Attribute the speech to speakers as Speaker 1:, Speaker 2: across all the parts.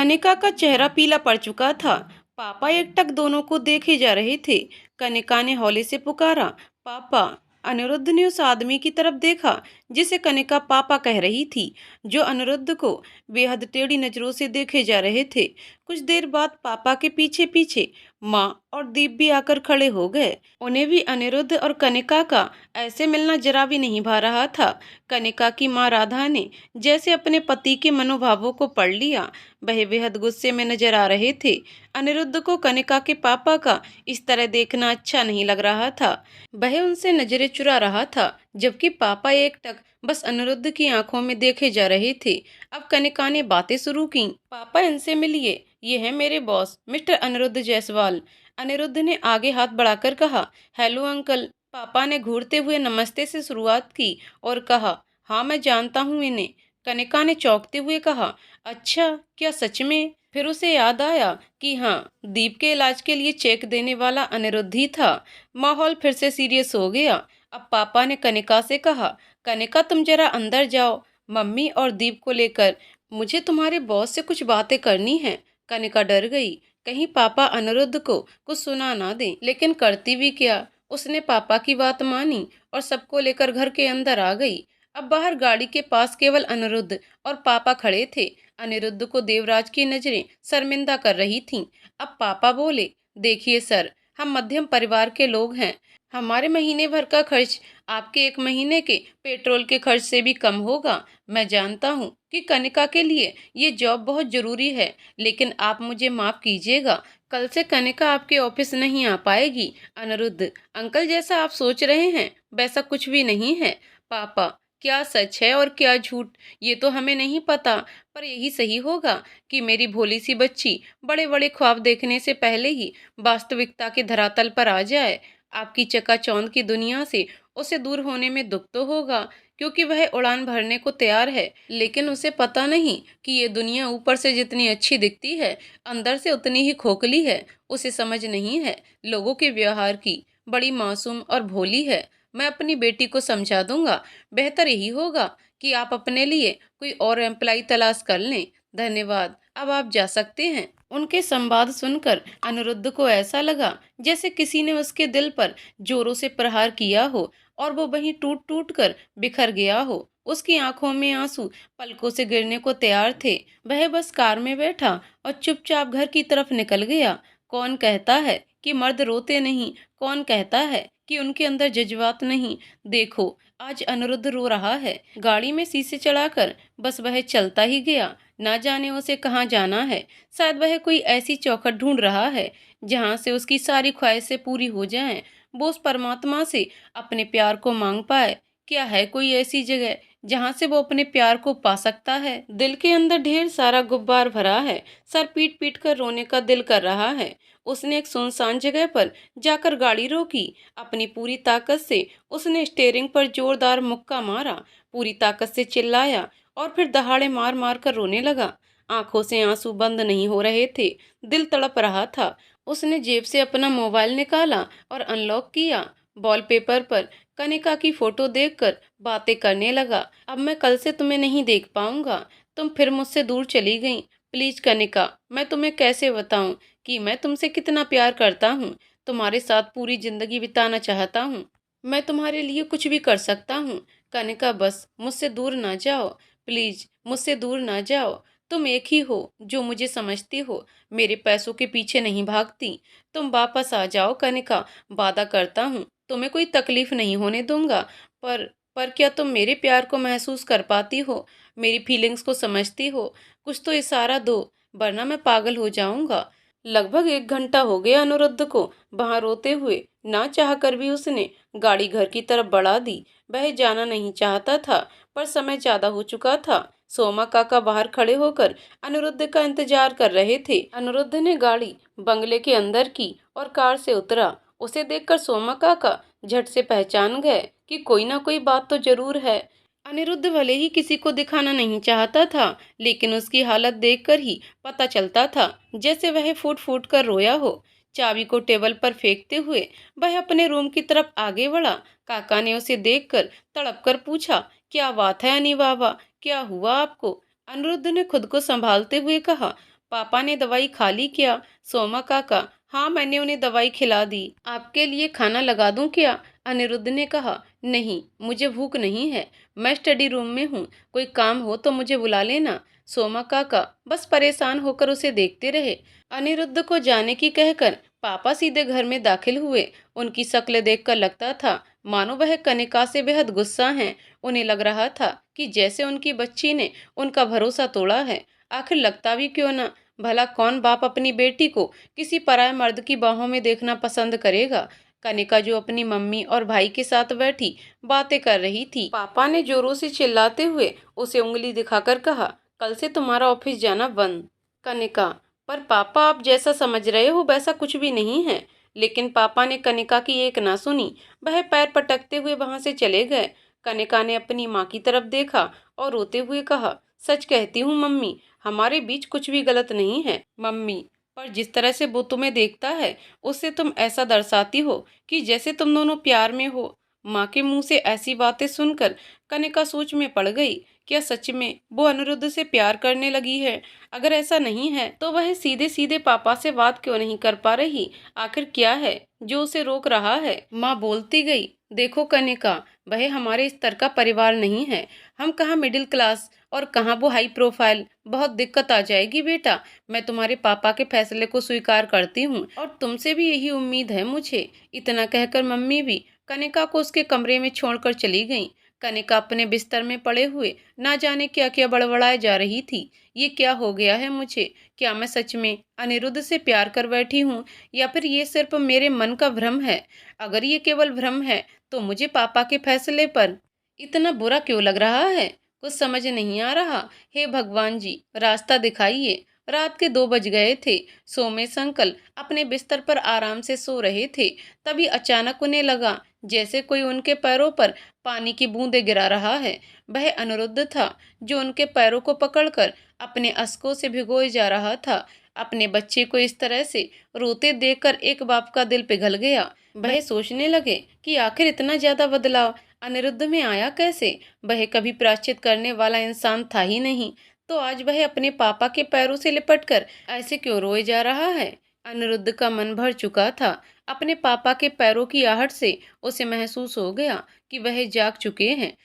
Speaker 1: कनिका का चेहरा पीला पड़ चुका था। पापा एकटक दोनों को देखे जा रहे थे। कनिका ने हौले से पुकारा, पापा। अनिरुद्ध ने उस आदमी की तरफ देखा जिसे कनिका पापा कह रही थी, जो अनिरुद्ध को बेहद टेढ़ी नजरों से देखे जा रहे थे। कुछ देर बाद पापा के पीछे पीछे माँ और दीप भी आकर खड़े हो गए। उन्हें भी अनिरुद्ध और कनिका का ऐसे मिलना जरा भी नहीं भा रहा था। कनिका की माँ राधा ने जैसे अपने पति के मनोभावों को पढ़ लिया। वह बेहद गुस्से में नजर आ रहे थे। अनिरुद्ध को कनिका के पापा का इस तरह देखना अच्छा नहीं लग रहा था। वह उनसे नजरें चुरा रहा था, जबकि पापा एकटक बस अनिरुद्ध की आंखों में देखे जा रहे थे। अब कनिका ने बातें शुरू की। पापा, इनसे मिलिए, ये है मेरे बॉस मिस्टर अनिरुद्ध जायसवाल। अनिरुद्ध ने आगे हाथ बढ़ाकर कहा, हेलो अंकल। पापा ने घूरते हुए नमस्ते से शुरुआत की और कहा, हाँ मैं जानता हूँ इन्हें। कनिका ने चौंकते हुए कहा, अच्छा, क्या सच में? फिर उसे याद आया कि हाँ, दीप के इलाज के लिए चेक देने वाला अनिरुद्ध ही था। माहौल फिर से सीरियस हो गया। अब पापा ने कनिका से कहा, कनिका तुम जरा अंदर जाओ, मम्मी और दीप को लेकर मुझे तुम्हारे बॉस से कुछ बातें करनी है। कनिका डर गई, कहीं पापा अनिरुद्ध को कुछ सुना ना दे, लेकिन करती भी क्या। उसने पापा की बात मानी और सबको लेकर घर के अंदर आ गई। अब बाहर गाड़ी के पास केवल अनिरुद्ध और पापा खड़े थे। अनिरुद्ध को देवराज की नजरें शर्मिंदा कर रही थीं। अब पापा बोले, देखिए सर, हम मध्यम परिवार के लोग हैं। हमारे महीने भर का खर्च आपके एक महीने के पेट्रोल के खर्च से भी कम होगा। मैं जानता हूँ कि कनिका के लिए ये जॉब बहुत जरूरी है, लेकिन आप मुझे माफ कीजिएगा, कल से कनिका आपके ऑफिस नहीं आ पाएगी। अनिरुद्ध, अंकल जैसा आप सोच रहे हैं वैसा कुछ भी नहीं है। पापा, क्या सच है और क्या झूठ ये तो हमें नहीं पता, पर यही सही होगा कि मेरी भोली सी बच्ची बड़े बड़े ख्वाब देखने से पहले ही वास्तविकता के धरातल पर आ जाए। आपकी चकाचौंध की दुनिया से उसे दूर होने में दुख तो होगा, क्योंकि वह उड़ान भरने को तैयार है, लेकिन उसे पता नहीं कि ये दुनिया ऊपर से जितनी अच्छी दिखती है, अंदर से उतनी ही खोखली है। उसे समझ नहीं है लोगों के व्यवहार की। बड़ी मासूम और भोली है। मैं अपनी बेटी को समझा दूंगा। बेहतर यही होगा कि आप अपने लिए कोई और एम्प्लाई तलाश कर लें। धन्यवाद, अब आप जा सकते हैं। उनके संवाद सुनकर अनिरुद्ध को ऐसा लगा जैसे किसी ने उसके दिल पर जोरों से प्रहार किया हो और वो वहीं टूट टूट कर बिखर गया हो। उसकी आंखों में आंसू पलकों से गिरने को तैयार थे। वह बस कार में बैठा और चुपचाप घर की तरफ निकल गया। कौन कहता है कि मर्द रोते नहीं? कौन कहता है कि उनके अंदर जज्बात नहीं? देखो, आज अनिरुद्ध रो रहा है। गाड़ी में शीशे चढ़ाकर बस वह चलता ही गया। ना जाने उसे कहाँ जाना है। शायद वह कोई ऐसी चौखट ढूंढ रहा है जहाँ से उसकी सारी ख्वाहिशें पूरी हो जाएं। वो उस परमात्मा से अपने प्यार को मांग पाए। क्या है कोई ऐसी जगह जहाँ से वो अपने प्यार को पा सकता है? दिल के अंदर ढेर सारा गुब्बार भरा है। सर पीट पीट कर रोने का दिल कर रहा है। उसने एक सुनसान जगह पर जाकर गाड़ी रोकी। अपनी पूरी ताकत से उसने स्टीयरिंग पर जोरदार मुक्का मारा। पूरी ताकत से चिल्लाया और फिर दहाड़े मार मार कर रोने लगा। आंखों से आंसू बंद नहीं हो रहे थे। दिल तड़प रहा था। उसने जेब से अपना मोबाइल निकाला और अनलॉक किया। वॉलपेपर पर कनिका की फोटो देखकर बातें करने लगा। अब मैं कल से तुम्हें नहीं देख पाऊंगा। तुम फिर मुझसे दूर चली गई। प्लीज कनिका, मैं तुम्हें कैसे बताऊं कि मैं तुमसे कितना प्यार करता हूँ। तुम्हारे साथ पूरी जिंदगी बिताना चाहता हूँ। मैं तुम्हारे लिए कुछ भी कर सकता हूँ। कनिका, बस मुझसे दूर ना जाओ। प्लीज मुझसे दूर ना जाओ। तुम एक ही हो जो मुझे समझती हो। मेरे पैसों के पीछे नहीं भागती। तुम वापस आ जाओ कनिका। वादा करता हूँ तुम्हें कोई तकलीफ नहीं होने दूंगा। पर क्या तुम मेरे प्यार को महसूस कर पाती हो? मेरी फीलिंग्स को समझती हो? कुछ तो इशारा दो, वरना मैं पागल हो जाऊंगा। लगभग 1 घंटा हो गया अनिरुद्ध को वहां रोते हुए। ना चाह कर भी उसने गाड़ी घर की तरफ बढ़ा दी। वह जाना नहीं चाहता था, पर समय ज्यादा हो चुका था। सोमा काका बाहर खड़े होकर अनिरुद्ध का इंतजार कर रहे थे। अनिरुद्ध ने गाड़ी बंगले के अंदर की और कार से उतरा। उसे देखकर सोमा काका झट से पहचान गए कि कोई ना कोई बात तो जरूर है। अनिरुद्ध भले ही किसी को दिखाना नहीं चाहता था, लेकिन उसकी हालत देखकर ही पता चलता था जैसे वह फूट फूट कर रोया हो। चाबी को टेबल पर फेंकते हुए वह अपने रूम की तरफ आगे बढ़ा। काका ने उसे देखकर तड़प कर पूछा, क्या बात है अनी बाबा, क्या हुआ आपको? अनिरुद्ध ने खुद को संभालते हुए कहा, पापा ने दवाई खा ली क्या? सोमा काका, हाँ मैंने उन्हें दवाई खिला दी। आपके लिए खाना लगा दूं क्या? अनिरुद्ध ने कहा। नहीं, मुझे भूख नहीं है, मैं स्टडी रूम में हूँ, कोई काम हो तो मुझे बुला लेना। सोमा काका बस परेशान होकर उसे देखते रहे। अनिरुद्ध को जाने की कहकर पापा सीधे घर में दाखिल हुए। उनकी शक्ल देखकर लगता था मानो वह कनिका से बेहद गुस्सा हैं। उन्हें लग रहा था कि जैसे उनकी बच्ची ने उनका भरोसा तोड़ा है। आखिर लगता भी क्यों ना, भला कौन बाप अपनी बेटी को किसी पराये मर्द की बाहों में देखना पसंद करेगा। कनिका जो अपनी मम्मी और भाई के साथ बैठी बातें कर रही थी, पापा ने जोरों से चिल्लाते हुए उसे उंगली दिखाकर कहा, कल से तुम्हारा ऑफिस जाना बंद। कनिका, पर पापा आप जैसा समझ रहे हो वैसा कुछ भी नहीं है। लेकिन पापा ने कनिका की एक ना सुनी, वह पैर पटकते हुए वहां से चले गए। कनिका ने अपनी माँ की तरफ देखा और रोते हुए कहा, सच कहती हूँ मम्मी, हमारे बीच कुछ भी गलत नहीं है। मम्मी, पर जिस तरह से वो तुम्हें देखता है उससे तुम ऐसा दर्शाती हो कि जैसे तुम दोनों प्यार में हो। माँ के मुंह से ऐसी बातें सुनकर कनिका सोच में पड़ गई। क्या सच में वो अनिरुद्ध से प्यार करने लगी है? अगर ऐसा नहीं है तो वह सीधे सीधे पापा से बात क्यों नहीं कर पा रही? आखिर क्या है जो उसे रोक रहा है? माँ बोलती गई, देखो कनिका, वह हमारे स्तर का परिवार नहीं है। हम कहाँ मिडिल क्लास और कहाँ वो हाई प्रोफाइल। बहुत दिक्कत आ जाएगी बेटा। मैं तुम्हारे पापा के फैसले को स्वीकार करती हूँ और तुमसे भी यही उम्मीद है मुझे। इतना कहकर मम्मी भी कनिका को उसके कमरे में छोड़कर चली गईं। कनिका अपने बिस्तर में पड़े हुए ना जाने क्या क्या बड़बड़ाए जा रही थी। ये क्या हो गया है मुझे? क्या मैं सच में अनिरुद्ध से प्यार कर बैठी हूँ या फिर ये सिर्फ मेरे मन का भ्रम है? अगर ये केवल भ्रम है तो मुझे पापा के फैसले पर इतना बुरा क्यों लग रहा है? कुछ समझ नहीं आ रहा। हे भगवान जी, रास्ता दिखाइए। रात के 2 बज गए थे। सोमेश अंकल अपने बिस्तर पर आराम से सो रहे थे। तभी अचानक उन्हें लगा जैसे कोई उनके पैरों पर पानी की बूंदें गिरा रहा है। वह अनिरुद्ध था जो उनके पैरों को पकड़कर अपने अश्कों से भिगोए जा रहा था। अपने बच्चे को इस तरह से रोते देखकर एक बाप का दिल पिघल गया। वह सोचने लगे कि आखिर इतना ज्यादा बदलाव अनिरुद्ध में आया कैसे? वह कभी प्रायश्चित करने वाला इंसान था ही नहीं, तो आज वह अपने पापा के पैरों से लिपटकर ऐसे क्यों रोए जा रहा है? अनिरुद्ध का मन भर चुका था। अपने पापा के पैरों की आहट से उसे महसूस हो गया कि वह जाग चुके हैं।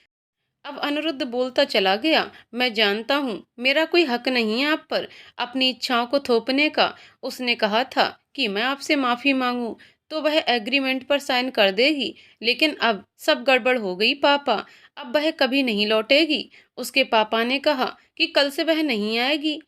Speaker 1: अब अनिरुद्ध बोलता चला गया, मैं जानता हूँ मेरा कोई हक नहीं है आप पर अपनी इच्छाओं को थोपने का। उसने कहा था कि मैं आपसे माफी मांगू तो वह एग्रीमेंट पर साइन कर देगी, लेकिन अब सब गड़बड़ हो गई पापा। अब वह कभी नहीं लौटेगी। उसके पापा ने कहा कि कल से वह नहीं आएगी।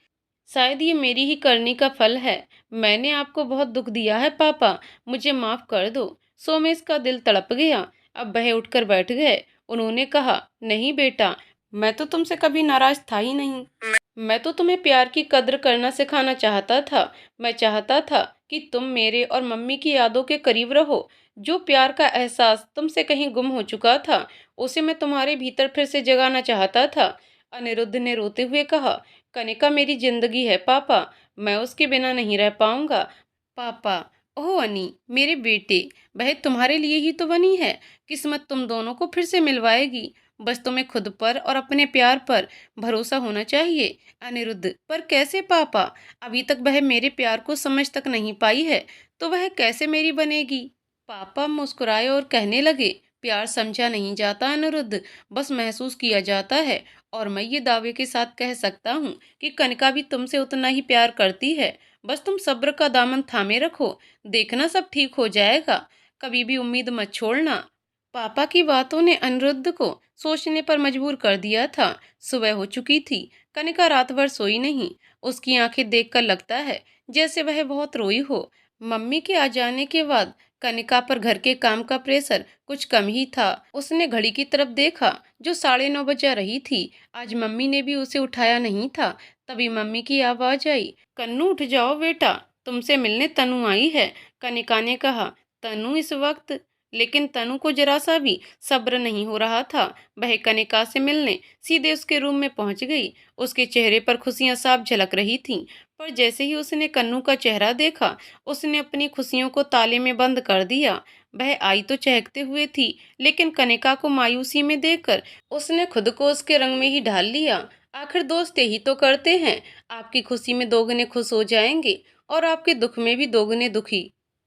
Speaker 1: शायद ये मेरी ही करनी का फल है। मैंने आपको बहुत दुख दिया है पापा, मुझे माफ कर दो। सोमेश का दिल तड़प गया। अब वह उठकर बैठ गए। उन्होंने कहा, नहीं बेटा, मैं तो तुमसे कभी नाराज था ही नहीं। मैं तो तुम्हें प्यार की कद्र करना सिखाना चाहता था। मैं चाहता था कि तुम मेरे और मम्मी की यादों के करीब रहो। जो प्यार का एहसास तुमसे कहीं गुम हो चुका था उसे मैं तुम्हारे भीतर फिर से जगाना चाहता था। अनिरुद्ध ने रोते हुए कहा, कनिका मेरी जिंदगी है पापा, मैं उसके बिना नहीं रह पाऊंगा। पापा, ओह अनी, मेरे बेटे, वह तुम्हारे लिए ही तो बनी है। किस्मत तुम दोनों को फिर से मिलवाएगी। बस तुम्हें खुद पर और अपने प्यार पर भरोसा होना चाहिए। अनिरुद्ध, पर कैसे पापा? अभी तक वह मेरे प्यार को समझ तक नहीं पाई है, तो वह कैसे मेरी बनेगी? पापा मुस्कुराए और कहने लगे, प्यार समझा नहीं जाता अनिरुद्ध, बस महसूस किया जाता है। और मैं ये दावे के साथ कह सकता हूँ कि कनिका भी तुमसे उतना ही प्यार करती है। बस तुम सब्र का दामन थामे रखो, देखना सब ठीक हो जाएगा। कभी भी उम्मीद मत छोड़ना। पापा की बातों ने अनिरुद्ध को सोचने पर मजबूर कर दिया था। सुबह हो चुकी थी। कनिका रात भर सोई नहीं। उसकी आंखें देखकर लगता है जैसे वह बहुत रोई हो। मम्मी के आ जाने के बाद कनिका पर घर के काम का प्रेशर कुछ कम ही था। उसने घड़ी की तरफ देखा जो 9:30 बजा रही थी। आज मम्मी ने भी उसे उठाया नहीं था। तभी मम्मी की आवाज आई, कन्नू उठ जाओ बेटा, तुमसे मिलने तनु आई है। कनिका ने कहा, तनु इस वक्त? लेकिन तनु को जरा सा भी सब्र नहीं हो रहा था। वह कनिका से मिलने सीधे उसके रूम में पहुंच गई। उसके चेहरे पर खुशियां साफ झलक रही थीं, पर जैसे ही उसने कन्नू का चेहरा देखा उसने अपनी खुशियों को ताले में बंद कर दिया। वह आई तो चहकते हुए थी, लेकिन कनिका को मायूसी में देखकर उसने खुद को उसके रंग में ही ढाल लिया। आखिर दोस्त यही तो करते हैं, आपकी खुशी में दोगुने खुश हो जाएंगे और आपके दुख में भी दोगुने दुखी।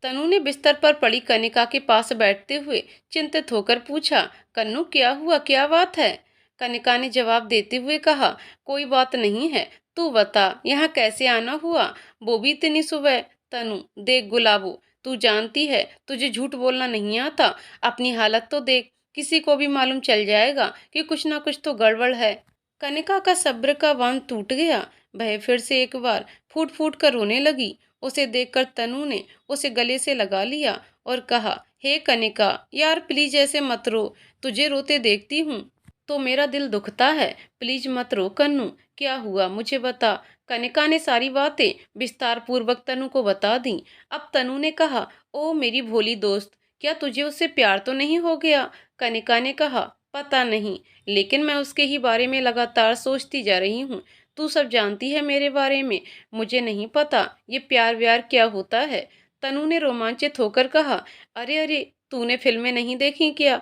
Speaker 1: तनु ने बिस्तर पर पड़ी कनिका के पास बैठते हुए चिंतित होकर पूछा, कन्नू क्या हुआ, क्या बात है? कनिका ने जवाब देते हुए कहा, कोई बात नहीं है, तू बता यहाँ कैसे आना हुआ, वो भी इतनी सुबह। तनु, देख गुलाबो, तू जानती है तुझे झूठ बोलना नहीं आता, अपनी हालत तो देख, किसी को भी मालूम चल जाएगा कि कुछ ना कुछ तो गड़बड़ है। कनिका का सब्र का बांध टूट गया। वह फिर से एक बार फूट फूट कर रोने लगी। उसे देखकर तनु ने उसे गले से लगा लिया और कहा, हे कनिका, यार प्लीज ऐसे मत रो, तुझे रोते देखती हूँ तो मेरा दिल दुखता है, प्लीज मत रो कन्नू, क्या हुआ मुझे बता। कनिका ने सारी बातें विस्तार पूर्वक तनु को बता दी। अब तनु ने कहा, ओ मेरी भोली दोस्त, क्या तुझे उससे प्यार तो नहीं हो गया? कनिका ने कहा, पता नहीं, लेकिन मैं उसके ही बारे में लगातार सोचती जा रही हूँ। तू सब जानती है मेरे बारे में, मुझे नहीं पता ये प्यार व्यार क्या होता है। तनु ने रोमांचित होकर कहा, अरे अरे, तूने फिल्में नहीं देखी क्या?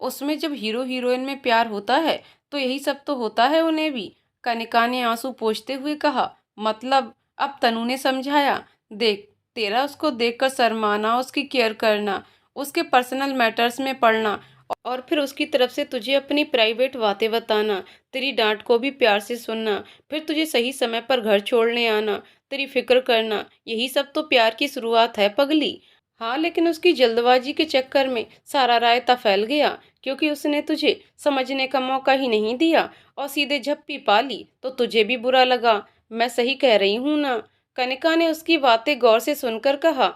Speaker 1: उसमें जब हीरो हीरोइन में प्यार होता है तो यही सब तो होता है उन्हें भी। कनिका ने आंसू पोंछते हुए कहा, मतलब? अब तनु ने समझाया, देख, तेरा उसको देखकर शर्माना, उसकी केयर करना, उसके पर्सनल मैटर्स में पड़ना और फिर उसकी तरफ से तुझे अपनी प्राइवेट बातें बताना, तेरी डांट को भी प्यार से सुनना, फिर तुझे सही समय पर घर छोड़ने आना, तेरी फिक्र करना, यही सब तो प्यार की शुरुआत है पगली। हाँ, लेकिन उसकी जल्दबाजी के चक्कर में सारा रायता फैल गया, क्योंकि उसने तुझे समझने का मौका ही नहीं दिया और सीधे झप्पी पा ली तो तुझे भी बुरा लगा। मैं सही कह रही हूँ ना? कनिका ने उसकी बातें गौर से सुनकर कहा,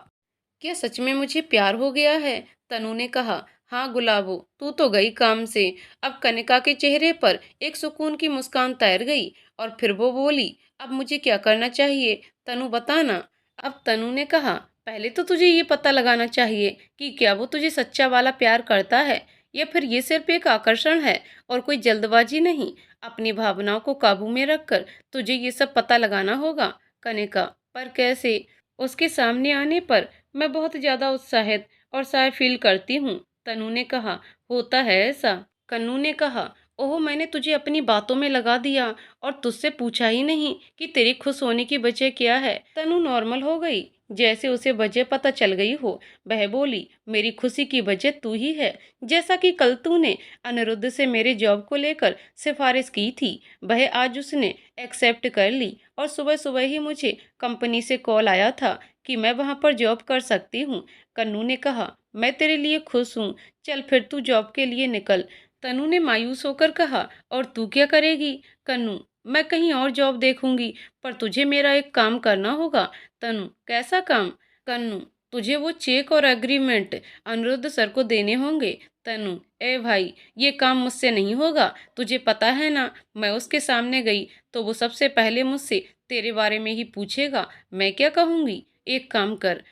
Speaker 1: क्या सच में मुझे प्यार हो गया है? तनु ने कहा, हाँ गुलाबो, तू तो गई काम से। अब कनिका के चेहरे पर एक सुकून की मुस्कान तैर गई और फिर वो बोली, अब मुझे क्या करना चाहिए तनु, बताना। अब तनु ने कहा, पहले तो तुझे ये पता लगाना चाहिए कि क्या वो तुझे सच्चा वाला प्यार करता है या फिर ये सिर्फ एक आकर्षण है और कोई जल्दबाजी नहीं। अपनी भावनाओं को काबू में रखकर तुझे ये सब पता लगाना होगा। कनिका, पर कैसे? उसके सामने आने पर मैं बहुत ज्यादा उत्साहित और शाय फील करती हूँ। तनु ने कहा, होता है ऐसा? कन्नू ने कहा, ओह, मैंने तुझे अपनी बातों में लगा दिया और तुझसे पूछा ही नहीं कि तेरी खुश होने की वजह क्या है। तनु नॉर्मल हो गई, जैसे उसे वजह पता चल गई हो। वह बोली, मेरी खुशी की वजह तू ही है। जैसा कि कल तूने अनिरुद्ध से मेरे जॉब को लेकर सिफारिश की थी, वह आज उसने एक्सेप्ट कर ली और सुबह सुबह ही मुझे कंपनी से कॉल आया था कि मैं वहां पर जॉब कर सकती हूँ। कन्नू ने कहा, मैं तेरे लिए खुश हूँ, चल फिर तू जॉब के लिए निकल। तनु ने मायूस होकर कहा, और तू क्या करेगी? कन्नू, मैं कहीं और जॉब देखूंगी, पर तुझे मेरा एक काम करना होगा। तनु, कैसा काम? कन्नू, तुझे वो चेक और एग्रीमेंट अनिरुद्ध सर को देने होंगे। तनु, ए भाई, ये काम मुझसे नहीं होगा, तुझे पता है ना, मैं उसके सामने गई तो वो सबसे पहले मुझसे तेरे बारे में ही पूछेगा। मैं क्या कहूँगी? एक काम कर,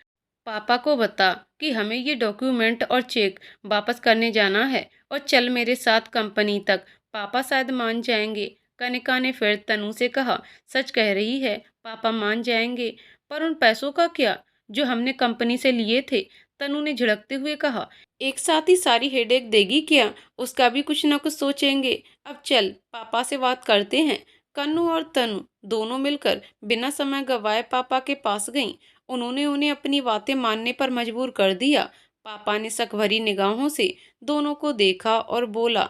Speaker 1: पापा को बता कि हमें ये डॉक्यूमेंट और चेक वापस करने जाना है और चल मेरे साथ कंपनी तक, पापा शायद मान जाएंगे। कनिका ने फिर तनु से कहा, सच कह रही है, पापा मान जाएंगे, पर उन पैसों का क्या जो हमने कंपनी से लिए थे? तनु ने झिड़कते हुए कहा, एक साथ ही सारी हेडेक देगी क्या? उसका भी कुछ ना कुछ सोचेंगे। अब चल पापा से बात करते हैं। कन्नू और तनु दोनों मिलकर बिना समय गवाए पापा के पास गईं। उन्होंने उन्हें अपनी बातें मानने पर मजबूर कर दिया। पापा ने शक भरी निगाहों से दोनों को देखा और बोला,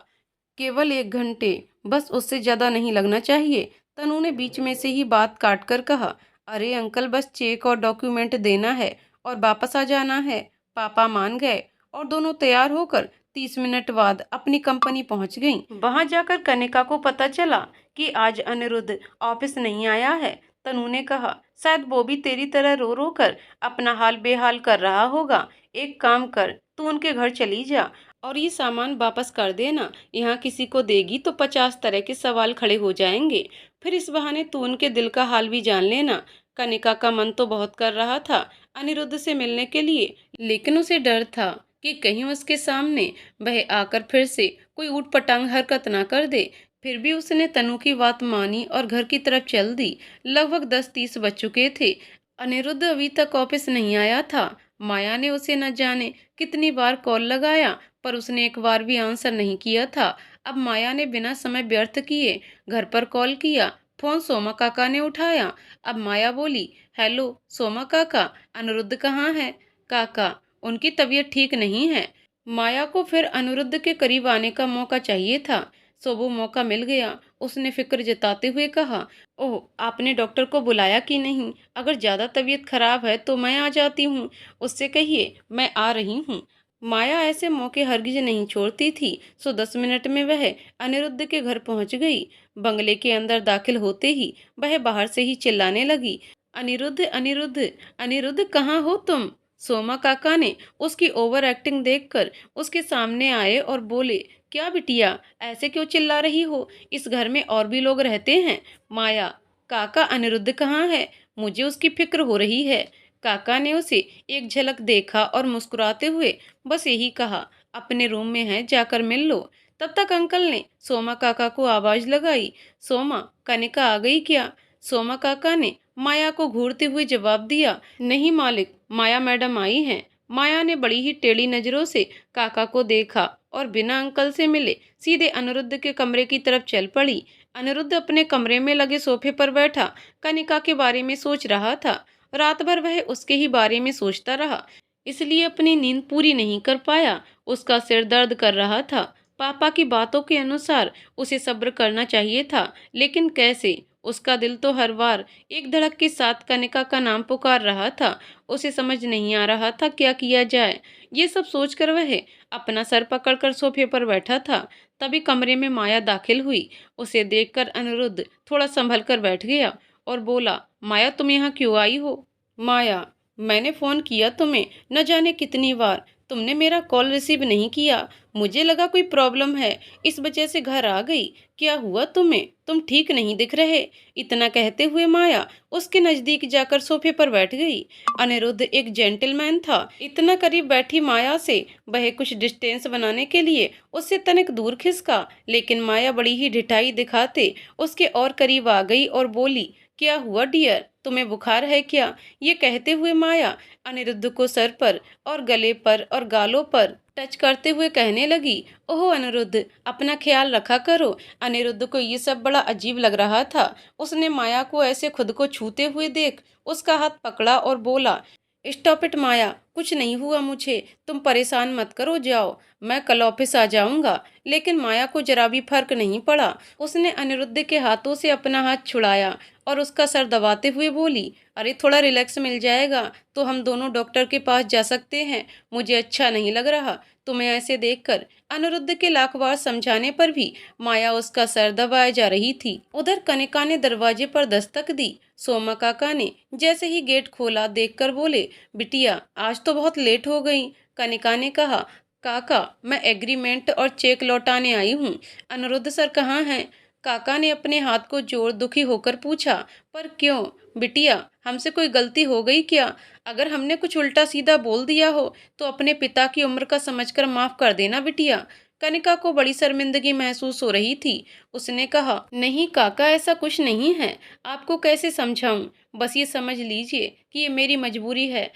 Speaker 1: केवल 1 घंटे, बस उससे ज्यादा नहीं लगना चाहिए। तनु ने बीच में से ही बात काट कर कहा, अरे अंकल, बस चेक और डॉक्यूमेंट देना है और वापस आ जाना है। पापा मान गए और दोनों तैयार होकर 30 मिनट बाद अपनी कंपनी पहुंच गईं। वहां जाकर कनिका को पता चला कि आज अनिरुद्ध ऑफिस नहीं आया है। तनु ने कहा, शायद वो भी तेरी तरह रो रो कर अपना हाल बेहाल कर रहा होगा। एक काम कर, तू उनके घर चली जा और ये सामान वापस कर देना। यहाँ किसी को देगी तो 50 तरह के सवाल खड़े हो जाएंगे। फिर इस बहाने तू उनके दिल का हाल भी जान लेना। कनिका का मन तो बहुत कर रहा था अनिरुद्ध से मिलने के लिए, लेकिन उसे डर था कि कहीं उसके सामने वह आकर फिर से कोई ऊटपटांग हरकत ना कर दे। फिर भी उसने तनु की बात मानी और घर की तरफ चल दी। लगभग 10:30 बज चुके थे। अनिरुद्ध अभी तक ऑफिस नहीं आया था। माया ने उसे न जाने कितनी बार कॉल लगाया, पर उसने एक बार भी आंसर नहीं किया था। अब माया ने बिना समय व्यर्थ किए घर पर कॉल किया। फोन सोमा काका ने उठाया। अब माया बोली, हेलो सोमा काका, अनिरुद्ध कहाँ है? काका, उनकी तबीयत ठीक नहीं है। माया को फिर अनिरुद्ध के करीब आने का मौका चाहिए था, सो वो मौका मिल गया। उसने फिक्र जताते हुए कहा, ओह, आपने डॉक्टर को बुलाया कि नहीं? अगर ज़्यादा तबीयत खराब है तो मैं आ जाती हूँ, उससे कहिए मैं आ रही हूँ। माया ऐसे मौके हरगिज नहीं छोड़ती थी, सो 10 मिनट में वह अनिरुद्ध के घर पहुंच गई। बंगले के अंदर दाखिल होते ही वह बाहर से ही चिल्लाने लगी, अनिरुद्ध अनिरुद्ध अनिरुद्ध, कहाँ हो तुम? सोमा काका ने उसकी ओवर एक्टिंग देखकर उसके सामने आए और बोले, क्या बिटिया, ऐसे क्यों चिल्ला रही हो? इस घर में और भी लोग रहते हैं। माया, काका अनिरुद्ध कहाँ है? मुझे उसकी फिक्र हो रही है। काका ने उसे एक झलक देखा और मुस्कुराते हुए बस यही कहा, अपने रूम में है, जाकर मिल लो। तब तक अंकल ने सोमा काका को आवाज लगाई, सोमा, कनिका आ गई क्या? सोमा काका ने माया को घूरते हुए जवाब दिया, नहीं मालिक, माया मैडम आई हैं। माया ने बड़ी ही टेढ़ी नजरों से काका को देखा और बिना अंकल से मिले सीधे अनिरुद्ध के कमरे की तरफ चल पड़ी। अनिरुद्ध अपने कमरे में लगे सोफे पर बैठा कनिका के बारे में सोच रहा था। रात भर वह उसके ही बारे में सोचता रहा, इसलिए अपनी नींद पूरी नहीं कर पाया। उसका सिर दर्द कर रहा था। पापा की बातों के अनुसार उसे सब्र करना चाहिए था, लेकिन कैसे? उसका दिल तो हर बार एक धड़क के साथ कनिका का नाम पुकार रहा था। उसे समझ नहीं आ रहा था क्या किया जाए। ये सब सोचकर वह अपना सर पकड़कर सोफे पर बैठा था। तभी कमरे में माया दाखिल हुई। उसे देखकर अनिरुद्ध थोड़ा संभल कर बैठ गया और बोला, माया, तुम यहाँ क्यों आई हो? माया, मैंने फोन किया तुम्हें न जाने कितनी बार, तुमने मेरा कॉल रिसीव नहीं किया। मुझे लगा कोई प्रॉब्लम है, इस वजह से घर आ गई। क्या हुआ तुम्हें? तुम ठीक नहीं दिख रहे। इतना कहते हुए माया उसके नजदीक जाकर सोफे पर बैठ गई। अनिरुद्ध एक जेंटलमैन था। इतना करीब बैठी माया से वह कुछ डिस्टेंस बनाने के लिए उससे तनिक दूर खिसका, लेकिन माया बड़ी ही ढिठाई दिखाते उसके और करीब आ गई और बोली, क्या हुआ डियर, तुम्हें बुखार है क्या? ये कहते हुए माया अनिरुद्ध को सर पर और गले पर और गालों पर टच करते हुए कहने लगी, ओह अनिरुद्ध, अपना ख्याल रखा करो। अनिरुद्ध को ये सब बड़ा अजीब लग रहा था। उसने माया को ऐसे खुद को छूते हुए देख उसका हाथ पकड़ा और बोला, स्टॉप इट माया, कुछ नहीं हुआ मुझे, तुम परेशान मत करो, जाओ, मैं कल ऑफिस आ जाऊंगा। लेकिन माया को जरा भी फर्क नहीं पड़ा। उसने अनिरुद्ध के हाथों से अपना हाथ छुड़ाया और उसका सर दबाते हुए बोली, अरे थोड़ा रिलैक्स मिल जाएगा तो हम दोनों डॉक्टर के पास जा सकते हैं। मुझे अच्छा नहीं लग रहा तुम्हें ऐसे देखकर। अनिरुद्ध के लाख बार समझाने पर भी माया उसका सर दबाए जा रही थी। उधर कनिका ने दरवाजे पर दस्तक दी। सोमा काका ने जैसे ही गेट खोला देखकर बोले, बिटिया, आज तो बहुत लेट हो गई। कनिका ने कहा, काका, मैं एग्रीमेंट और चेक लौटाने आई हूँ। अनिरुद्ध सर कहाँ हैं? काका ने अपने हाथ को जोड़ दुखी होकर पूछा, पर क्यों? बिटिया, हमसे कोई गलती हो गई क्या? अगर हमने कुछ उल्टा सीधा बोल दिया हो तो अपने पिता की उम्र का समझकर माफ कर देना बिटिया। कनिका को बड़ी शर्मिंदगी महसूस हो रही थी। उसने कहा, नहीं काका, ऐसा कुछ नहीं है। आपको कैसे समझाऊं? बस ये समझ लीजिए कि ये मेरी मजबूरी है।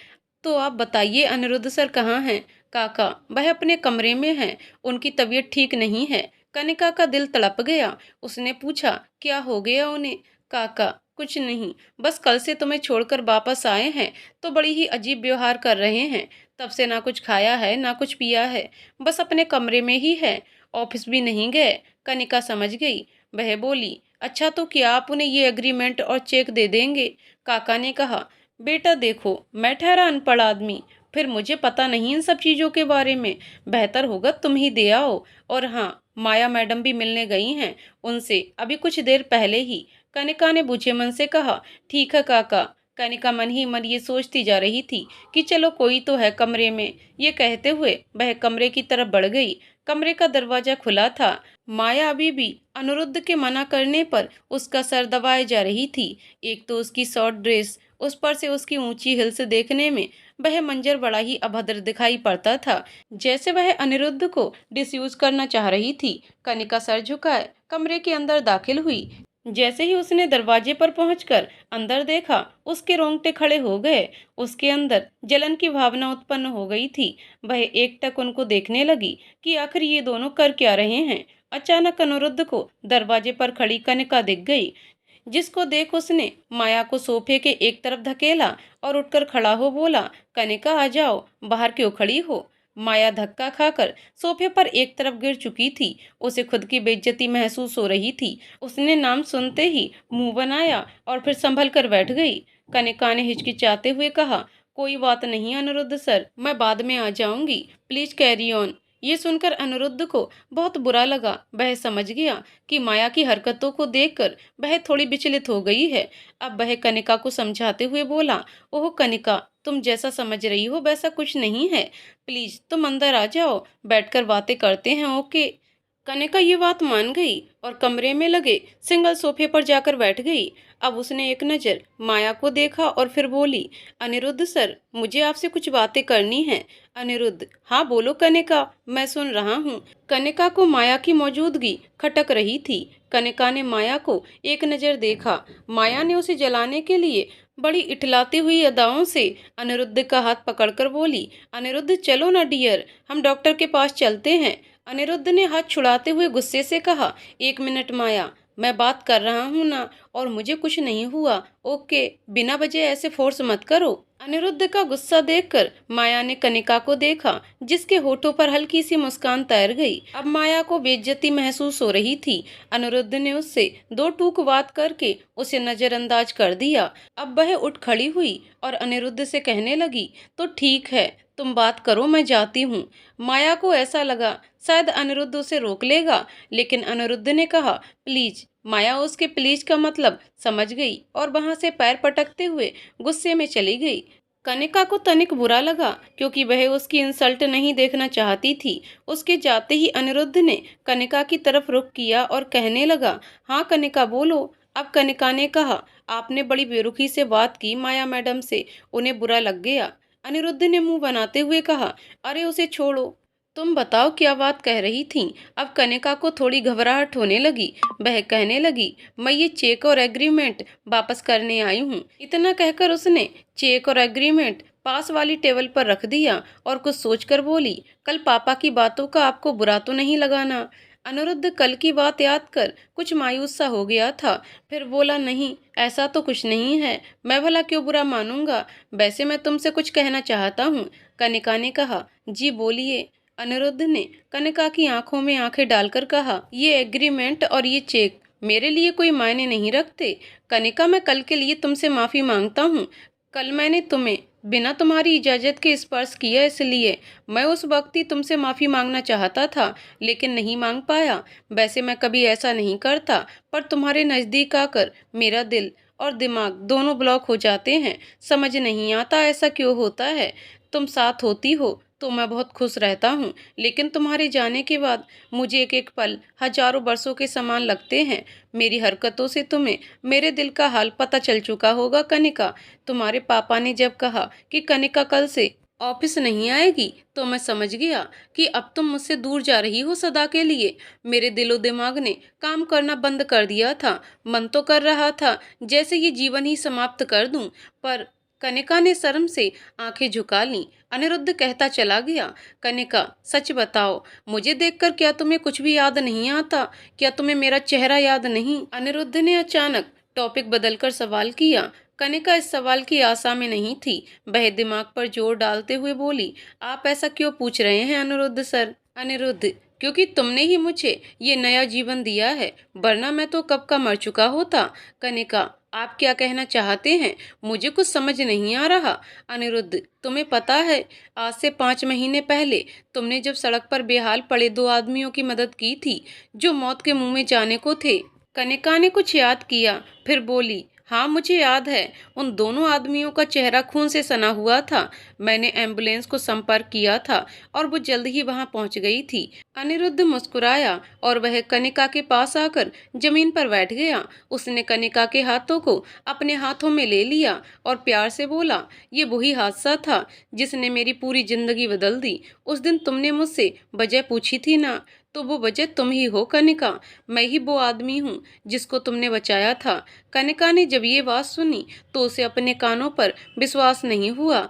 Speaker 1: तो आप बताइए, अनिरुद्ध सर कहाँ हैं? काका, वह अपने कमरे में हैं, उनकी तबीयत ठीक नहीं है। कनिका का दिल तड़प गया। उसने पूछा, क्या हो गया उन्हें? काका, कुछ नहीं, बस कल से तुम्हें छोड़कर वापस आए हैं तो बड़ी ही अजीब व्यवहार कर रहे हैं। तब से ना कुछ खाया है ना कुछ पिया है, बस अपने कमरे में ही है, ऑफिस भी नहीं गए। कनिका समझ गई। वह बोली, अच्छा, तो क्या आप उन्हें ये एग्रीमेंट और चेक दे देंगे? काका ने कहा, बेटा देखो, मैं ठहरा अनपढ़ आदमी, फिर मुझे पता नहीं इन सब चीज़ों के बारे में। बेहतर होगा तुम ही दे आओ। और हाँ, माया मैडम भी मिलने गई हैं उनसे अभी कुछ देर पहले ही। कनिका ने बुझे मन से कहा, ठीक है काका। कनिका मन ही मन ये सोचती जा रही थी कि चलो कोई तो है कमरे में। ये कहते हुए वह कमरे की तरफ बढ़ गई। कमरे का दरवाजा खुला था। माया अभी भी अनिरुद्ध के मना करने पर उसका सर दबाए जा रही थी। एक तो उसकी शॉर्ट ड्रेस, उस पर से उसकी ऊंची हिल्स देखने में वह मंजर बड़ा ही अभद्र दिखाई पड़ता था, जैसे वह अनिरुद्ध को डिसयूज करना चाह रही थी। कनिका सर झुकाए कमरे के अंदर दाखिल हुई। जैसे ही उसने दरवाजे पर पहुंचकर अंदर देखा, उसके रोंगटे खड़े हो गए। उसके अंदर जलन की भावना उत्पन्न हो गई थी। वह एकटक उनको देखने लगी कि आखिर ये दोनों कर क्या रहे हैं। अचानक अनिरुद्ध को दरवाजे पर खड़ी कनिका दिख गई, जिसको देख उसने माया को सोफे के एक तरफ धकेला और उठकर खड़ा हो बोला, कनिका आ जाओ, बाहर क्यों खड़ी हो। माया धक्का खाकर सोफे पर एक तरफ गिर चुकी थी। उसे खुद की बेइज्जती महसूस हो रही थी। उसने नाम सुनते ही मुंह बनाया और फिर संभल कर बैठ गई। कनिका ने हिचकिचाते हुए कहा, कोई बात नहीं अनिरुद्ध सर, मैं बाद में आ जाऊंगी, प्लीज कैरी ऑन। ये सुनकर अनिरुद्ध को बहुत बुरा लगा। वह समझ गया कि माया की हरकतों को देखकर वह थोड़ी विचलित हो गई है। अब वह कनिका को समझाते हुए बोला, ओह कनिका, तुम जैसा समझ रही हो वैसा कुछ नहीं है, प्लीज तुम अंदर आ जाओ, बैठकर बातें करते हैं, ओके। कनिका ये बात मान गई और कमरे में लगे सिंगल सोफे पर जाकर बैठ गई। अब उसने एक नज़र माया को देखा और फिर बोली, अनिरुद्ध सर, मुझे आपसे कुछ बातें करनी है। अनिरुद्ध, हाँ बोलो कनिका, मैं सुन रहा हूँ। कनिका को माया की मौजूदगी खटक रही थी। कनिका ने माया को एक नज़र देखा। माया ने उसे जलाने के लिए बड़ी इठलाती हुई अदाओं से अनिरुद्ध का हाथ पकड़कर बोली, अनिरुद्ध चलो ना डियर, हम डॉक्टर के पास चलते हैं। अनिरुद्ध ने हाथ छुड़ाते हुए गुस्से से कहा, एक मिनट माया, मैं बात कर रहा हूँ ना, और मुझे कुछ नहीं हुआ, ओके, बिना वजह ऐसे फोर्स मत करो। अनिरुद्ध का गुस्सा देखकर माया ने कनिका को देखा, जिसके होठों पर हल्की सी मुस्कान तैर गई। अब माया को बेइज्जती महसूस हो रही थी। अनिरुद्ध ने उससे दो टूक बात करके उसे नजरअंदाज कर दिया। अब वह उठ खड़ी हुई और अनिरुद्ध से कहने लगी, तो ठीक है, तुम बात करो, मैं जाती हूँ। माया को ऐसा लगा शायद अनिरुद्ध उसे रोक लेगा, लेकिन अनिरुद्ध ने कहा, प्लीज। माया उसके प्लीज का मतलब समझ गई और वहां से पैर पटकते हुए गुस्से में चली गई। कनिका को तनिक बुरा लगा, क्योंकि वह उसकी इंसल्ट नहीं देखना चाहती थी। उसके जाते ही अनिरुद्ध ने कनिका की तरफ रुख किया और कहने लगा, हाँ कनिका बोलो। अब कनिका ने कहा, आपने बड़ी बेरुखी से बात की माया मैडम से, उन्हें बुरा लग गया। अनिरुद्ध ने मुंह बनाते हुए कहा, अरे उसे छोड़ो, तुम बताओ क्या बात कह रही थी। अब कनिका को थोड़ी घबराहट होने लगी। वह कहने लगी, मैं ये चेक और एग्रीमेंट वापस करने आई हूँ। इतना कहकर उसने चेक और एग्रीमेंट पास वाली टेबल पर रख दिया और कुछ सोचकर बोली, कल पापा की बातों का आपको बुरा तो नहीं लगाना। अनिरुद्ध कल की बात याद कर कुछ मायूस सा हो गया था। फिर बोला, नहीं ऐसा तो कुछ नहीं है, मैं भला क्यों बुरा मानूंगा, वैसे मैं तुमसे कुछ कहना चाहता हूँ। कनिका ने कहा, जी बोलिए। अनिरुद्ध ने कनिका की आंखों में आंखें डालकर कहा, ये एग्रीमेंट और ये चेक मेरे लिए कोई मायने नहीं रखते। कनिका, मैं कल के लिए तुमसे माफी मांगता हूँ। कल मैंने तुम्हें बिना तुम्हारी इजाजत के स्पर्श किया, इसलिए मैं उस वक्त ही तुमसे माफी मांगना चाहता था, लेकिन नहीं मांग पाया। वैसे मैं कभी ऐसा नहीं करता, पर तुम्हारे नजदीक आकर मेरा दिल और दिमाग दोनों ब्लॉक हो जाते हैं। समझ नहीं आता ऐसा क्यों होता है। तुम साथ होती हो तो मैं बहुत खुश रहता हूँ, लेकिन तुम्हारे जाने के बाद मुझे एक एक पल हजारों वर्षों के समान लगते हैं। मेरी हरकतों से तुम्हें मेरे दिल का हाल पता चल चुका होगा कनिका। तुम्हारे पापा ने जब कहा कि कनिका कल से ऑफिस नहीं आएगी, तो मैं समझ गया कि अब तुम मुझसे दूर जा रही हो सदा के लिए। मेरे दिलो दिमाग ने काम करना बंद कर दिया था। मन तो कर रहा था जैसे ये जीवन ही समाप्त कर दूं, पर कनिका ने शर्म से आंखें झुका लीं। अनिरुद्ध कहता चला गया, कनिका सच बताओ, मुझे देखकर क्या तुम्हें कुछ भी याद नहीं आता? क्या तुम्हें मेरा चेहरा याद नहीं? अनिरुद्ध ने अचानक टॉपिक बदलकर सवाल किया। कनिका इस सवाल की आशा में नहीं थी। वह दिमाग पर जोर डालते हुए बोली, आप ऐसा क्यों पूछ रहे हैं अनिरुद्ध सर? अनिरुद्ध, क्योंकि तुमने ही मुझे ये नया जीवन दिया है, वरना मैं तो कब का मर चुका होता। कनिका, आप क्या कहना चाहते हैं? मुझे कुछ समझ नहीं आ रहा। अनिरुद्ध, तुम्हें पता है, आज से 5 महीने पहले तुमने जब सड़क पर बेहाल पड़े दो आदमियों की मदद की थी, जो मौत के मुंह में जाने को थे। कनिका ने कुछ याद किया, फिर बोली, हाँ मुझे याद है। उन दोनों आदमियों का चेहरा खून से सना हुआ था। मैंने एम्बुलेंस को संपर्क किया था और वो जल्द ही वहां पहुंच गई थी। अनिरुद्ध मुस्कुराया और वह कनिका के पास आकर जमीन पर बैठ गया। उसने कनिका के हाथों को अपने हाथों में ले लिया और प्यार से बोला, ये वही हादसा था जिसने मेरी पूरी जिंदगी बदल दी। उस दिन तुमने मुझसे वजह पूछी थी ना, तो वो वजह तुम ही हो कनिका। मैं ही वो आदमी हूँ जिसको तुमने बचाया था। कनिका ने जब ये बात सुनी तो उसे अपने कानों पर विश्वास नहीं हुआ।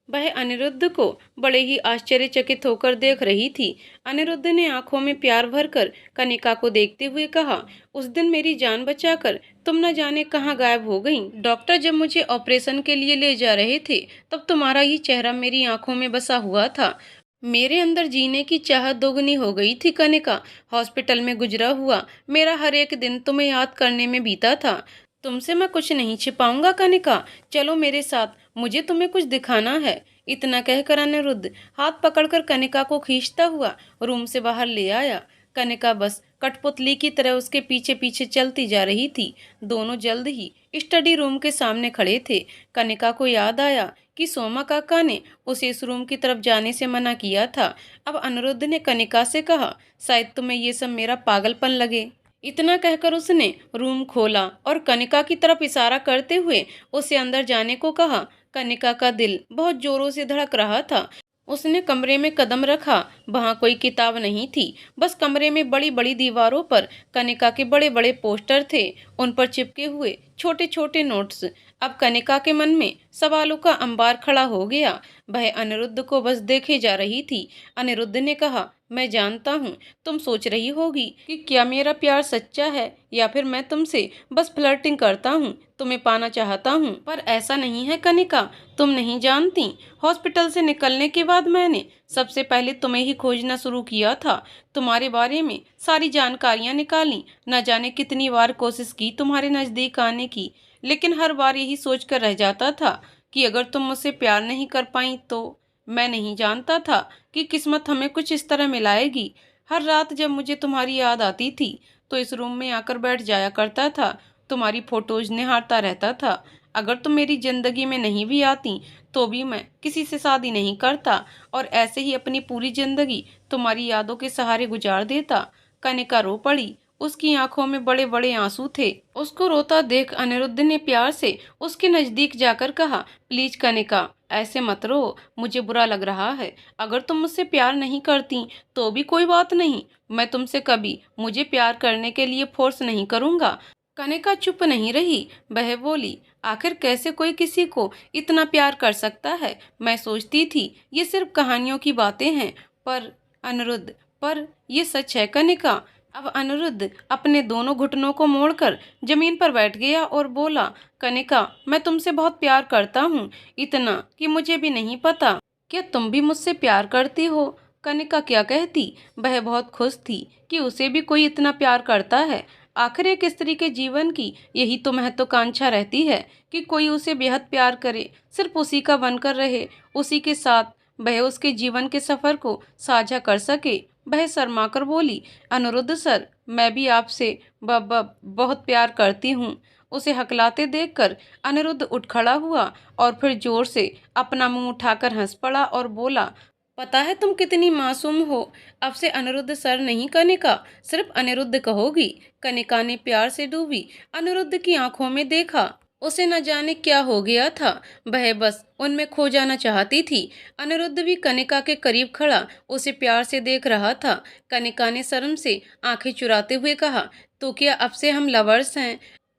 Speaker 1: वह अनिरुद्ध को बड़े ही आश्चर्यचकित होकर देख रही थी। अनिरुद्ध ने आंखों में प्यार भरकर कनिका को देखते हुए कहा, उस दिन मेरी जान बचाकर तुम न जाने कहाँ गायब हो गईं। डॉक्टर जब मुझे ऑपरेशन के लिए ले जा रहे थे तब तुम्हारा ही चेहरा मेरी आंखों में बसा हुआ था। मेरे अंदर जीने की चाहत दोगुनी हो गई थी कनिका। हॉस्पिटल में गुजरा हुआ मेरा हर एक दिन तुम्हें याद करने में बीता था। तुमसे मैं कुछ नहीं छिपाऊंगा कनिका, चलो मेरे साथ, मुझे तुम्हें कुछ दिखाना है। इतना कहकर अनिरुद्ध हाथ पकड़कर कनिका को खींचता हुआ रूम से बाहर ले आया। कनिका बस कठपुतली की तरह उसके पीछे पीछे चलती जा रही थी। दोनों जल्द ही स्टडी रूम के सामने खड़े थे। कनिका को याद आया कि सोमा काका ने उसे इस रूम की तरफ जाने से मना किया था। अब अनिरुद्ध ने कनिका से कहा, शायद तुम्हें ये सब मेरा पागलपन लगे। इतना कहकर उसने रूम खोला और कनिका की तरफ इशारा करते हुए उसे अंदर जाने को कहा। कनिका का दिल बहुत जोरों से धड़क रहा था। उसने कमरे में कदम रखा, वहां कोई किताब नहीं थी, बस कमरे में बड़ी बड़ी दीवारों पर कनिका के बड़े बड़े पोस्टर थे, उन पर चिपके हुए छोटे छोटे नोट्स। अब कनिका के मन में सवालों का अंबार खड़ा हो गया। वह अनिरुद्ध को बस देखे जा रही थी। अनिरुद्ध ने कहा, मैं जानता हूँ तुम सोच रही होगी कि क्या मेरा प्यार सच्चा है या फिर मैं तुमसे बस फ्लर्टिंग करता हूँ, तुम्हें पाना चाहता हूँ, पर ऐसा नहीं है कनिका, तुम नहीं जानती। हॉस्पिटल से निकलने के बाद मैंने सबसे पहले तुम्हें ही खोजना शुरू किया था। तुम्हारे बारे में सारी जानकारियां निकाली, न जाने कितनी बार कोशिश की तुम्हारे नजदीक आने की, लेकिन हर बार यही सोचकर रह जाता था कि अगर तुम मुझसे प्यार नहीं कर पाई तो। मैं नहीं जानता था कि किस्मत हमें कुछ इस तरह मिलाएगी। हर रात जब मुझे तुम्हारी याद आती थी तो इस रूम में आकर बैठ जाया करता था, तुम्हारी फोटोज निहारता रहता था। अगर तुम मेरी जिंदगी में नहीं भी आती तो भी मैं किसी से शादी नहीं करता और ऐसे ही अपनी पूरी जिंदगी तुम्हारी यादों के सहारे गुजार देता। कनिका रो पड़ी, उसकी आंखों में बड़े बड़े आंसू थे। उसको रोता देख अनिरुद्ध ने प्यार से उसके नजदीक जाकर कहा, प्लीज कनिका, ऐसे मत रो, मुझे बुरा लग रहा है। अगर तुम मुझसे प्यार नहीं करती तो भी कोई बात नहीं, मैं तुमसे कभी मुझे प्यार करने के लिए फोर्स नहीं करूंगा। कनिका चुप नहीं रही, वह बोली, आखिर कैसे कोई किसी को इतना प्यार कर सकता है। मैं सोचती थी ये सिर्फ कहानियों की बातें हैं, पर अनिरुद्ध, पर ये सच है कनिका। अब अनिरुद्ध अपने दोनों घुटनों को मोड़कर जमीन पर बैठ गया और बोला, कनिका, मैं तुमसे बहुत प्यार करता हूँ, इतना कि मुझे भी नहीं पता क्या तुम भी मुझसे प्यार करती हो। कनिका क्या कहती, वह बहुत खुश थी कि उसे भी कोई इतना प्यार करता है। आखिर एक स्त्री के जीवन की यही तो महत्वाकांक्षा रहती है कि कोई उसे बेहद प्यार करे, सिर्फ उसी का बनकर रहे, उसी के साथ वह उसके जीवन के सफर को साझा कर सके। वह शर्माकर बोली, अनिरुद्ध सर, मैं भी आपसे बहुत प्यार करती हूँ। उसे हकलाते देखकर अनिरुद्ध उठ खड़ा हुआ और फिर जोर से अपना मुंह उठाकर हंस पड़ा और बोला, पता है तुम कितनी मासूम हो। अब से अनिरुद्ध सर नहीं कनिका, सिर्फ अनिरुद्ध कहोगी। कनिका ने प्यार से डूबी अनिरुद्ध की आंखों में देखा। उसे न जाने क्या हो गया था, वह बस उनमें खो जाना चाहती थी। अनिरुद्ध भी कनिका के करीब खड़ा उसे प्यार से देख रहा था। कनिका ने शर्म से आंखें चुराते हुए कहा, तो क्या अब से हम लवर्स हैं।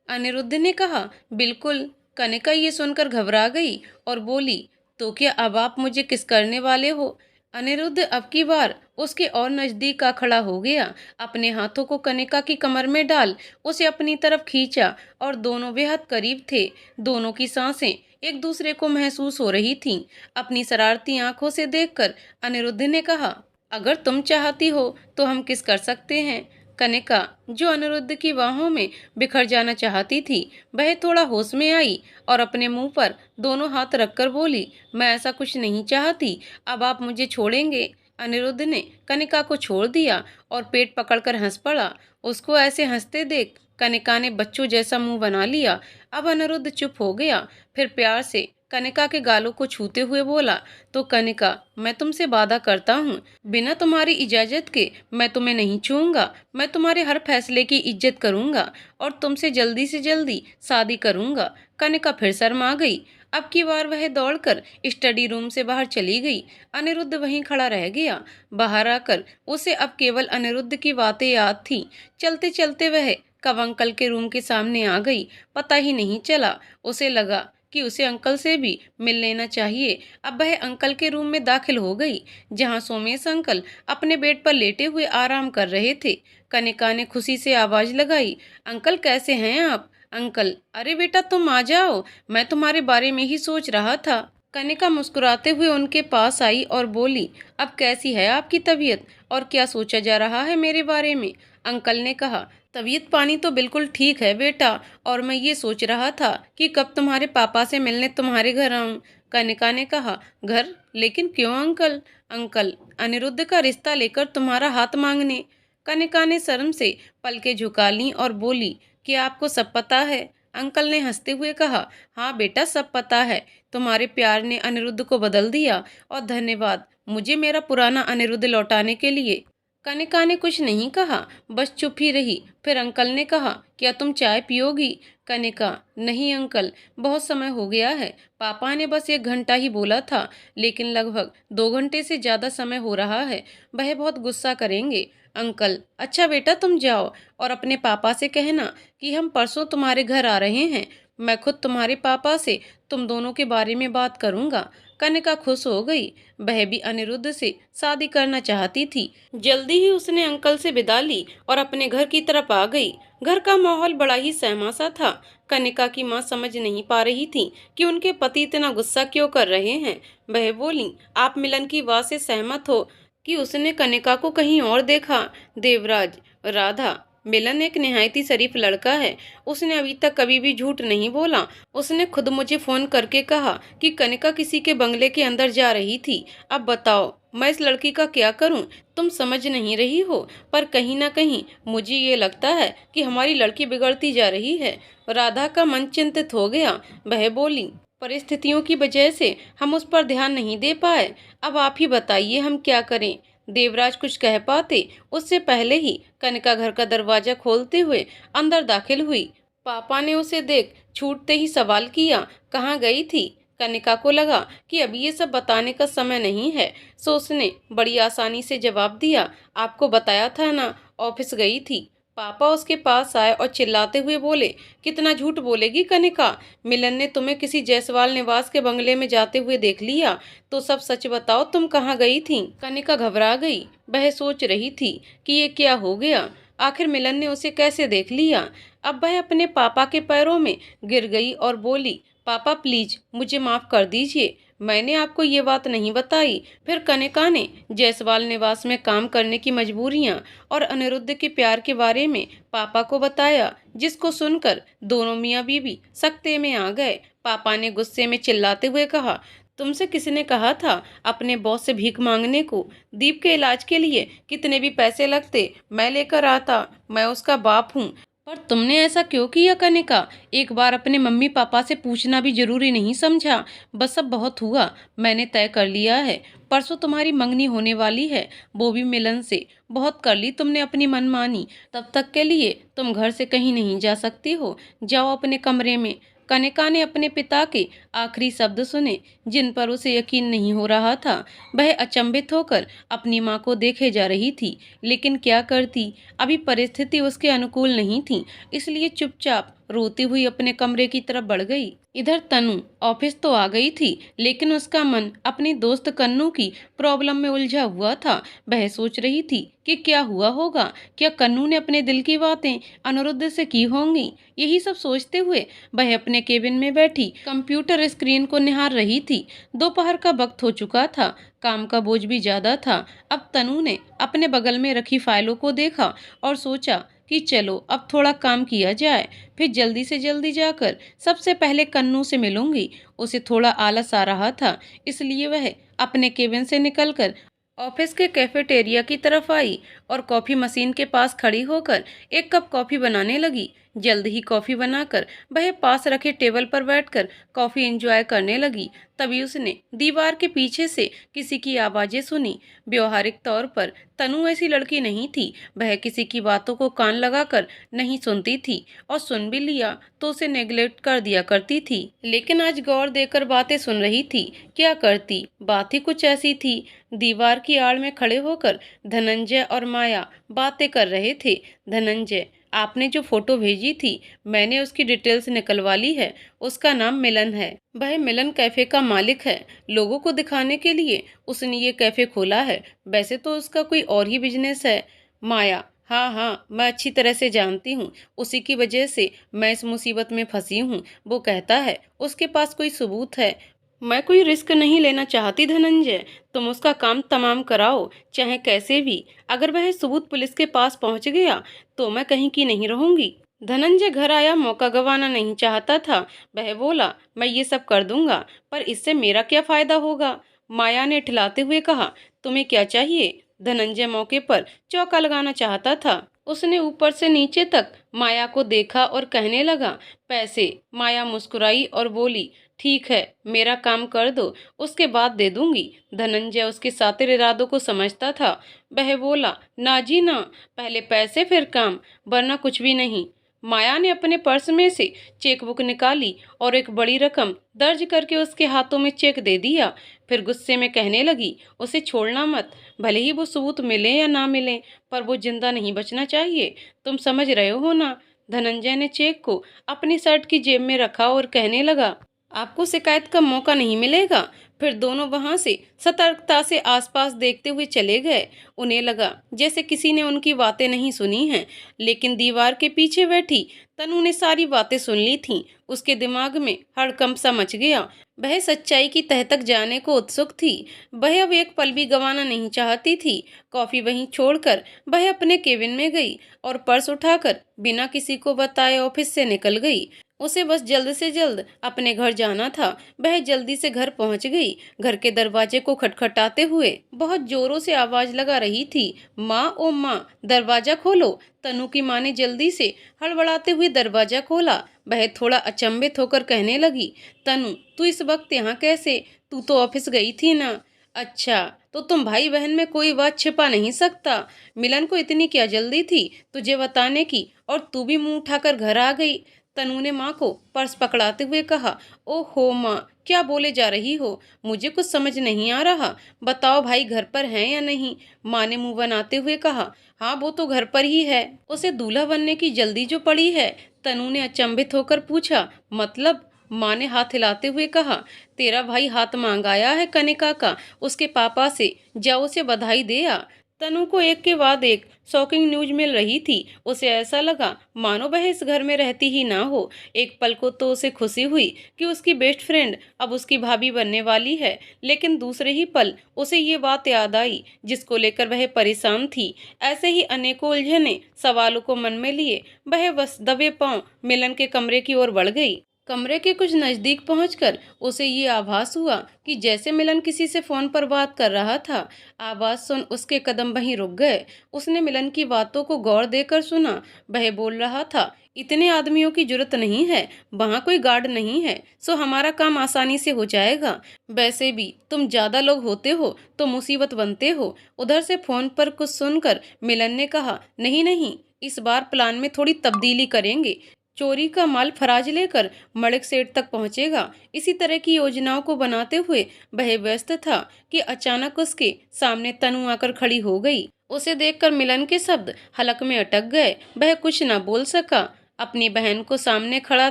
Speaker 1: अनिरुद्ध ने कहा, बिल्कुल। कनिका ये सुनकर घबरा गई और बोली, तो क्या अब आप मुझे किस करने वाले हो। अनिरुद्ध अब की बार उसके और नजदीक आ खड़ा हो गया, अपने हाथों को कनिका की कमर में डाल उसे अपनी तरफ खींचा और दोनों बेहद करीब थे। दोनों की सांसें एक दूसरे को महसूस हो रही थीं। अपनी शरारती आंखों से देखकर अनिरुद्ध ने कहा, अगर तुम चाहती हो तो हम किस कर सकते हैं। कनिका, जो अनिरुद्ध की बाहों में बिखर जाना चाहती थी, वह थोड़ा होश में आई और अपने मुंह पर दोनों हाथ रखकर बोली, मैं ऐसा कुछ नहीं चाहती, अब आप मुझे छोड़ेंगे। अनिरुद्ध ने कनिका को छोड़ दिया और पेट पकड़कर हंस पड़ा। उसको ऐसे हंसते देख कनिका ने बच्चों जैसा मुंह बना लिया। अब अनिरुद्ध चुप हो गया, फिर प्यार से कनिका के गालों को छूते हुए बोला, तो कनिका, मैं तुमसे वादा करता हूँ, बिना तुम्हारी इजाजत के मैं तुम्हें नहीं छूऊंगा। मैं तुम्हारे हर फैसले की इज्जत करूंगा और तुमसे जल्दी से जल्दी शादी करूंगा। कनिका फिर शर्मा गई। अब की बार वह दौड़कर स्टडी रूम से बाहर चली गई। अनिरुद्ध वहीं खड़ा रह गया। बाहर आकर उसे अब केवल अनिरुद्ध की बातें याद थी। चलते चलते वह कब अंकल के रूम के सामने आ गई, पता ही नहीं चला। उसे लगा कि उसे अंकल से भी मिल लेना चाहिए। अब वह अंकल के रूम में दाखिल हो गई, जहां सोमेश अंकल अपने बेड पर लेटे हुए आराम कर रहे थे। कनिका ने खुशी से आवाज लगाई, अंकल कैसे हैं आप? अंकल, अरे बेटा तुम आ जाओ, मैं तुम्हारे बारे में ही सोच रहा था। कनिका मुस्कुराते हुए उनके पास आई और बोली, अब कैसी है आपकी तबीयत और क्या सोचा जा रहा है मेरे बारे में? अंकल ने कहा, तबीयत पानी तो बिल्कुल ठीक है बेटा, और मैं ये सोच रहा था कि कब तुम्हारे पापा से मिलने तुम्हारे घर आऊं। कनिका ने कहा, घर? लेकिन क्यों अंकल? अंकल, अनिरुद्ध का रिश्ता लेकर तुम्हारा हाथ मांगने। कनिका ने शर्म से पलकें झुका लीं और बोली, क्या आपको सब पता है? अंकल ने हंसते हुए कहा, हाँ बेटा सब पता है। तुम्हारे प्यार ने अनिरुद्ध को बदल दिया, और धन्यवाद मुझे मेरा पुराना अनिरुद्ध लौटाने के लिए। कनिका ने कुछ नहीं कहा, बस चुप ही रही। फिर अंकल ने कहा, क्या तुम चाय पियोगी? कनिका, नहीं अंकल, बहुत समय हो गया है। पापा ने बस 1 घंटा ही बोला था, लेकिन लगभग 2 घंटे से ज्यादा समय हो रहा है। वह बहुत गुस्सा करेंगे। अंकल, अच्छा बेटा तुम जाओ और अपने पापा से कहना कि हम परसों तुम्हारे घर आ रहे हैं। मैं खुद तुम्हारे पापा से तुम दोनों के बारे में बात करूंगा। कनिका खुश हो गई। वह भी अनिरुद्ध से शादी करना चाहती थी। जल्दी ही उसने अंकल से विदा ली और अपने घर की तरफ आ गई। घर का माहौल बड़ा ही सहमा सा था। कनिका की माँ समझ नहीं पा रही थी कि उनके पति इतना गुस्सा क्यों कर रहे हैं। वह बोली, आप मिलन की बात से सहमत हो? कि उसने कनिका को कहीं और देखा। देवराज, राधा, मिलन एक निहायत ही शरीफ लड़का है। उसने अभी तक कभी भी झूठ नहीं बोला। उसने खुद मुझे फोन करके कहा कि कनिका किसी के बंगले के अंदर जा रही थी। अब बताओ मैं इस लड़की का क्या करूं? तुम समझ नहीं रही हो, पर कहीं ना कहीं मुझे ये लगता है कि हमारी लड़की बिगड़ती जा रही है। राधा का मन चिंतित हो गया। वह बोली, परिस्थितियों की वजह से हम उस पर ध्यान नहीं दे पाए। अब आप ही बताइए हम क्या करें? देवराज कुछ कह पाते उससे पहले ही कनिका घर का दरवाजा खोलते हुए अंदर दाखिल हुई। पापा ने उसे देख छूटते ही सवाल किया, कहाँ गई थी? कनिका को लगा कि अभी ये सब बताने का समय नहीं है, सो उसने बड़ी आसानी से जवाब दिया, आपको बताया था ना, ऑफिस गई थी। पापा उसके पास आए और चिल्लाते हुए बोले, कितना झूठ बोलेगी कनिका? मिलन ने तुम्हें किसी जायसवाल निवास के बंगले में जाते हुए देख लिया, तो सब सच बताओ, तुम कहाँ गई थी? कनिका घबरा गई। वह सोच रही थी कि ये क्या हो गया, आखिर मिलन ने उसे कैसे देख लिया। अब वह अपने पापा के पैरों में गिर गई और बोली, पापा प्लीज मुझे माफ कर दीजिए, मैंने आपको ये बात नहीं बताई। फिर कनिका ने जायसवाल निवास में काम करने की मजबूरियां और अनिरुद्ध के प्यार के बारे में पापा को बताया, जिसको सुनकर दोनों मियाँ बीवी सकते में आ गए। पापा ने गुस्से में चिल्लाते हुए कहा, तुमसे किसने कहा था अपने बॉस से भीख मांगने को? दीप के इलाज के लिए कितने भी पैसे लगते मैं लेकर आता, मैं उसका बाप हूँ। पर तुमने ऐसा क्यों किया कनिका? एक बार अपने मम्मी पापा से पूछना भी जरूरी नहीं समझा? बस अब बहुत हुआ, मैंने तय कर लिया है। परसों तुम्हारी मंगनी होने वाली है, वो भी मिलन से। बहुत कर ली तुमने अपनी मनमानी। तब तक के लिए तुम घर से कहीं नहीं जा सकती हो, जाओ अपने कमरे में। कनिका ने अपने पिता के आखिरी शब्द सुने, जिन पर उसे यकीन नहीं हो रहा था। वह अचंभित होकर अपनी माँ को देखे जा रही थी, लेकिन क्या करती, अभी परिस्थिति उसके अनुकूल नहीं थी, इसलिए चुपचाप रोती हुई अपने कमरे की तरफ बढ़ गई। इधर तनु ऑफिस तो आ गई थी, लेकिन उसका मन अपनी दोस्त कन्नू की प्रॉब्लम में उलझा हुआ था। वह सोच रही थी कि क्या हुआ होगा, क्या कन्नू ने अपने दिल की बातें अनिरुद्ध से की होंगी। यही सब सोचते हुए वह अपने केबिन में बैठी कंप्यूटर स्क्रीन को निहार रही थी। दोपहर का वक्त हो चुका था, काम का बोझ भी ज्यादा था। अब तनु ने अपने बगल में रखी फाइलों को देखा और सोचा कि चलो अब थोड़ा काम किया जाए, फिर जल्दी से जल्दी जाकर सबसे पहले कन्नू से मिलूंगी। उसे थोड़ा आलस आ रहा था, इसलिए वह अपने केबिन से निकलकर ऑफिस के कैफेटेरिया की तरफ आई और कॉफी मशीन के पास खड़ी होकर एक कप कॉफी बनाने लगी। जल्द ही कॉफी बनाकर वह पास रखे टेबल पर बैठकर कॉफी एंजॉय करने लगी। तभी उसने दीवार के पीछे से किसी की आवाजें सुनी। व्यवहारिक तौर पर तनु ऐसी लड़की नहीं थी, वह किसी की बातों को कान लगाकर नहीं सुनती थी, और सुन भी लिया तो उसे नेग्लेक्ट कर दिया करती थी। लेकिन आज गौर देकर बातें सुन रही थी। क्या करती, बात ही कुछ ऐसी थी। दीवार की आड़ में खड़े होकर धनंजय और माया बातें कर रहे थे। धनंजय, आपने जो फोटो भेजी थी मैंने उसकी डिटेल्स निकलवा ली है। उसका नाम मिलन है। वह मिलन कैफे का मालिक है। लोगों को दिखाने के लिए उसने ये कैफे खोला है। वैसे तो उसका कोई और ही बिजनेस है। माया: हाँ हाँ, मैं अच्छी तरह से जानती हूँ। उसी की वजह से मैं इस मुसीबत में फंसी हूँ। वो कहता है उसके पास कोई सबूत है। मैं कोई रिस्क नहीं लेना चाहती धनंजय। तुम उसका काम तमाम कराओ, चाहे कैसे भी। अगर वह सबूत पुलिस के पास पहुंच गया तो मैं कहीं की नहीं रहूंगी। धनंजय घर आया मौका गंवाना नहीं चाहता था। वह बोला, मैं ये सब कर दूंगा, पर इससे मेरा क्या फायदा होगा। माया ने ठिलाते हुए कहा, तुम्हें क्या चाहिए। धनंजय मौके पर चौका लगाना चाहता था। उसने ऊपर से नीचे तक माया को देखा और कहने लगा, पैसे। माया मुस्कुराई और बोली, ठीक है, मेरा काम कर दो, उसके बाद दे दूंगी। धनंजय उसके सातिर इरादों को समझता था। वह बोला, ना जी ना, पहले पैसे फिर काम, वरना कुछ भी नहीं। माया ने अपने पर्स में से चेकबुक निकाली और एक बड़ी रकम दर्ज करके उसके हाथों में चेक दे दिया। फिर गुस्से में कहने लगी, उसे छोड़ना मत। भले ही वो सबूत मिले या ना मिले, पर वो जिंदा नहीं बचना चाहिए। तुम समझ रहे हो ना। धनंजय ने चेक को अपनी शर्ट की जेब में रखा और कहने लगा, आपको शिकायत का मौका नहीं मिलेगा। फिर दोनों वहां से सतर्कता से आसपास देखते हुए चले गए। उन्हें लगा जैसे किसी ने उनकी बातें नहीं सुनी हैं, लेकिन दीवार के पीछे बैठी तनु ने सारी बातें सुन ली थीं। उसके दिमाग में हड़कंप सा मच गया। वह सच्चाई की तह तक जाने को उत्सुक थी। वह अब एक पल भी गंवाना नहीं चाहती थी। कॉफी वहीं छोड़कर वह अपने केबिन में गई और पर्स उठाकर बिना किसी को बताए ऑफिस से निकल गई। उसे बस जल्द से जल्द अपने घर जाना था। वह जल्दी से घर पहुंच गई। घर के दरवाजे को खटखटाते हुए बहुत जोरों से आवाज लगा रही थी, माँ ओ माँ, दरवाजा खोलो। तनु की माँ ने जल्दी से हड़बड़ाते हुए दरवाजा खोला। वह थोड़ा अचंभित होकर कहने लगी, तनु तू इस वक्त यहाँ कैसे? तू तो ऑफिस गई थी ना। अच्छा, तो तुम भाई बहन में कोई बात छिपा नहीं सकता। मिलन को इतनी क्या जल्दी थी तुझे बताने की, और तू भी मुंह उठाकर घर आ गई। तनु ने माँ को पर्स पकड़ाते हुए कहा, ओहो माँ, क्या बोले जा रही हो? मुझे कुछ समझ नहीं आ रहा। बताओ भाई घर पर है या नहीं? माँ ने मुंह बनाते हुए कहा, हाँ वो तो घर पर ही है। उसे दूल्हा बनने की जल्दी जो पड़ी है। तनु ने अचंभित होकर पूछा, मतलब? माँ ने हाथ हिलाते हुए कहा, तेरा भाई हाथ मांगाया है कनिका का उसके पापा से, जाओ उसे बधाई दे आ। तनु को एक के बाद एक शॉकिंग न्यूज मिल रही थी। उसे ऐसा लगा मानो वह इस घर में रहती ही ना हो। एक पल को तो उसे खुशी हुई कि उसकी बेस्ट फ्रेंड अब उसकी भाभी बनने वाली है, लेकिन दूसरे ही पल उसे ये बात याद आई जिसको लेकर वह परेशान थी। ऐसे ही अनेकों उलझने सवालों को मन में लिए वह बस दबे पांव मिलन के कमरे की ओर बढ़ गई। कमरे के कुछ नजदीक पहुंचकर उसे ये आभास हुआ कि जैसे मिलन किसी से फोन पर बात कर रहा था। आवाज सुन उसके कदम वहीं रुक गए। उसने मिलन की बातों को गौर देकर सुना। वह बोल रहा था, इतने आदमियों की जरूरत नहीं है, वहां कोई गार्ड नहीं है, सो हमारा काम आसानी से हो जाएगा। वैसे भी तुम ज्यादा लोग होते हो तो मुसीबत बनते हो। उधर से फोन पर कुछ सुनकर मिलन ने कहा, नहीं नहीं, इस बार प्लान में थोड़ी तब्दीली करेंगे। चोरी का माल फराज लेकर मलिक सेठ तक पहुंचेगा। इसी तरह की योजनाओं को बनाते हुए वह व्यस्त था कि अचानक उसके सामने तनु आकर खड़ी हो गई। उसे देखकर मिलन के शब्द हलक में अटक गए। वह कुछ न बोल सका। अपनी बहन को सामने खड़ा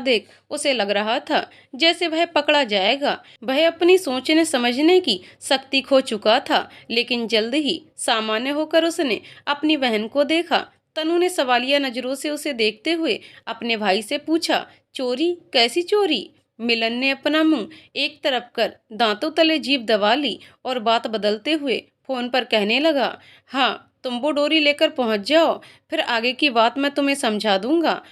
Speaker 1: देख उसे लग रहा था जैसे वह पकड़ा जाएगा। वह अपनी सोचने समझने की शक्ति खो चुका था, लेकिन जल्द ही सामान्य होकर उसने अपनी बहन को देखा। तनु ने सवालिया नजरों से उसे देखते हुए अपने भाई से पूछा, चोरी? कैसी चोरी? मिलन ने अपना मुंह एक तरफ कर दांतों तले जीभ दबा ली और बात बदलते हुए फोन पर कहने लगा, हाँ तुम वो डोरी लेकर पहुंच जाओ, फिर आगे की बात मैं तुम्हें समझा दूंगा।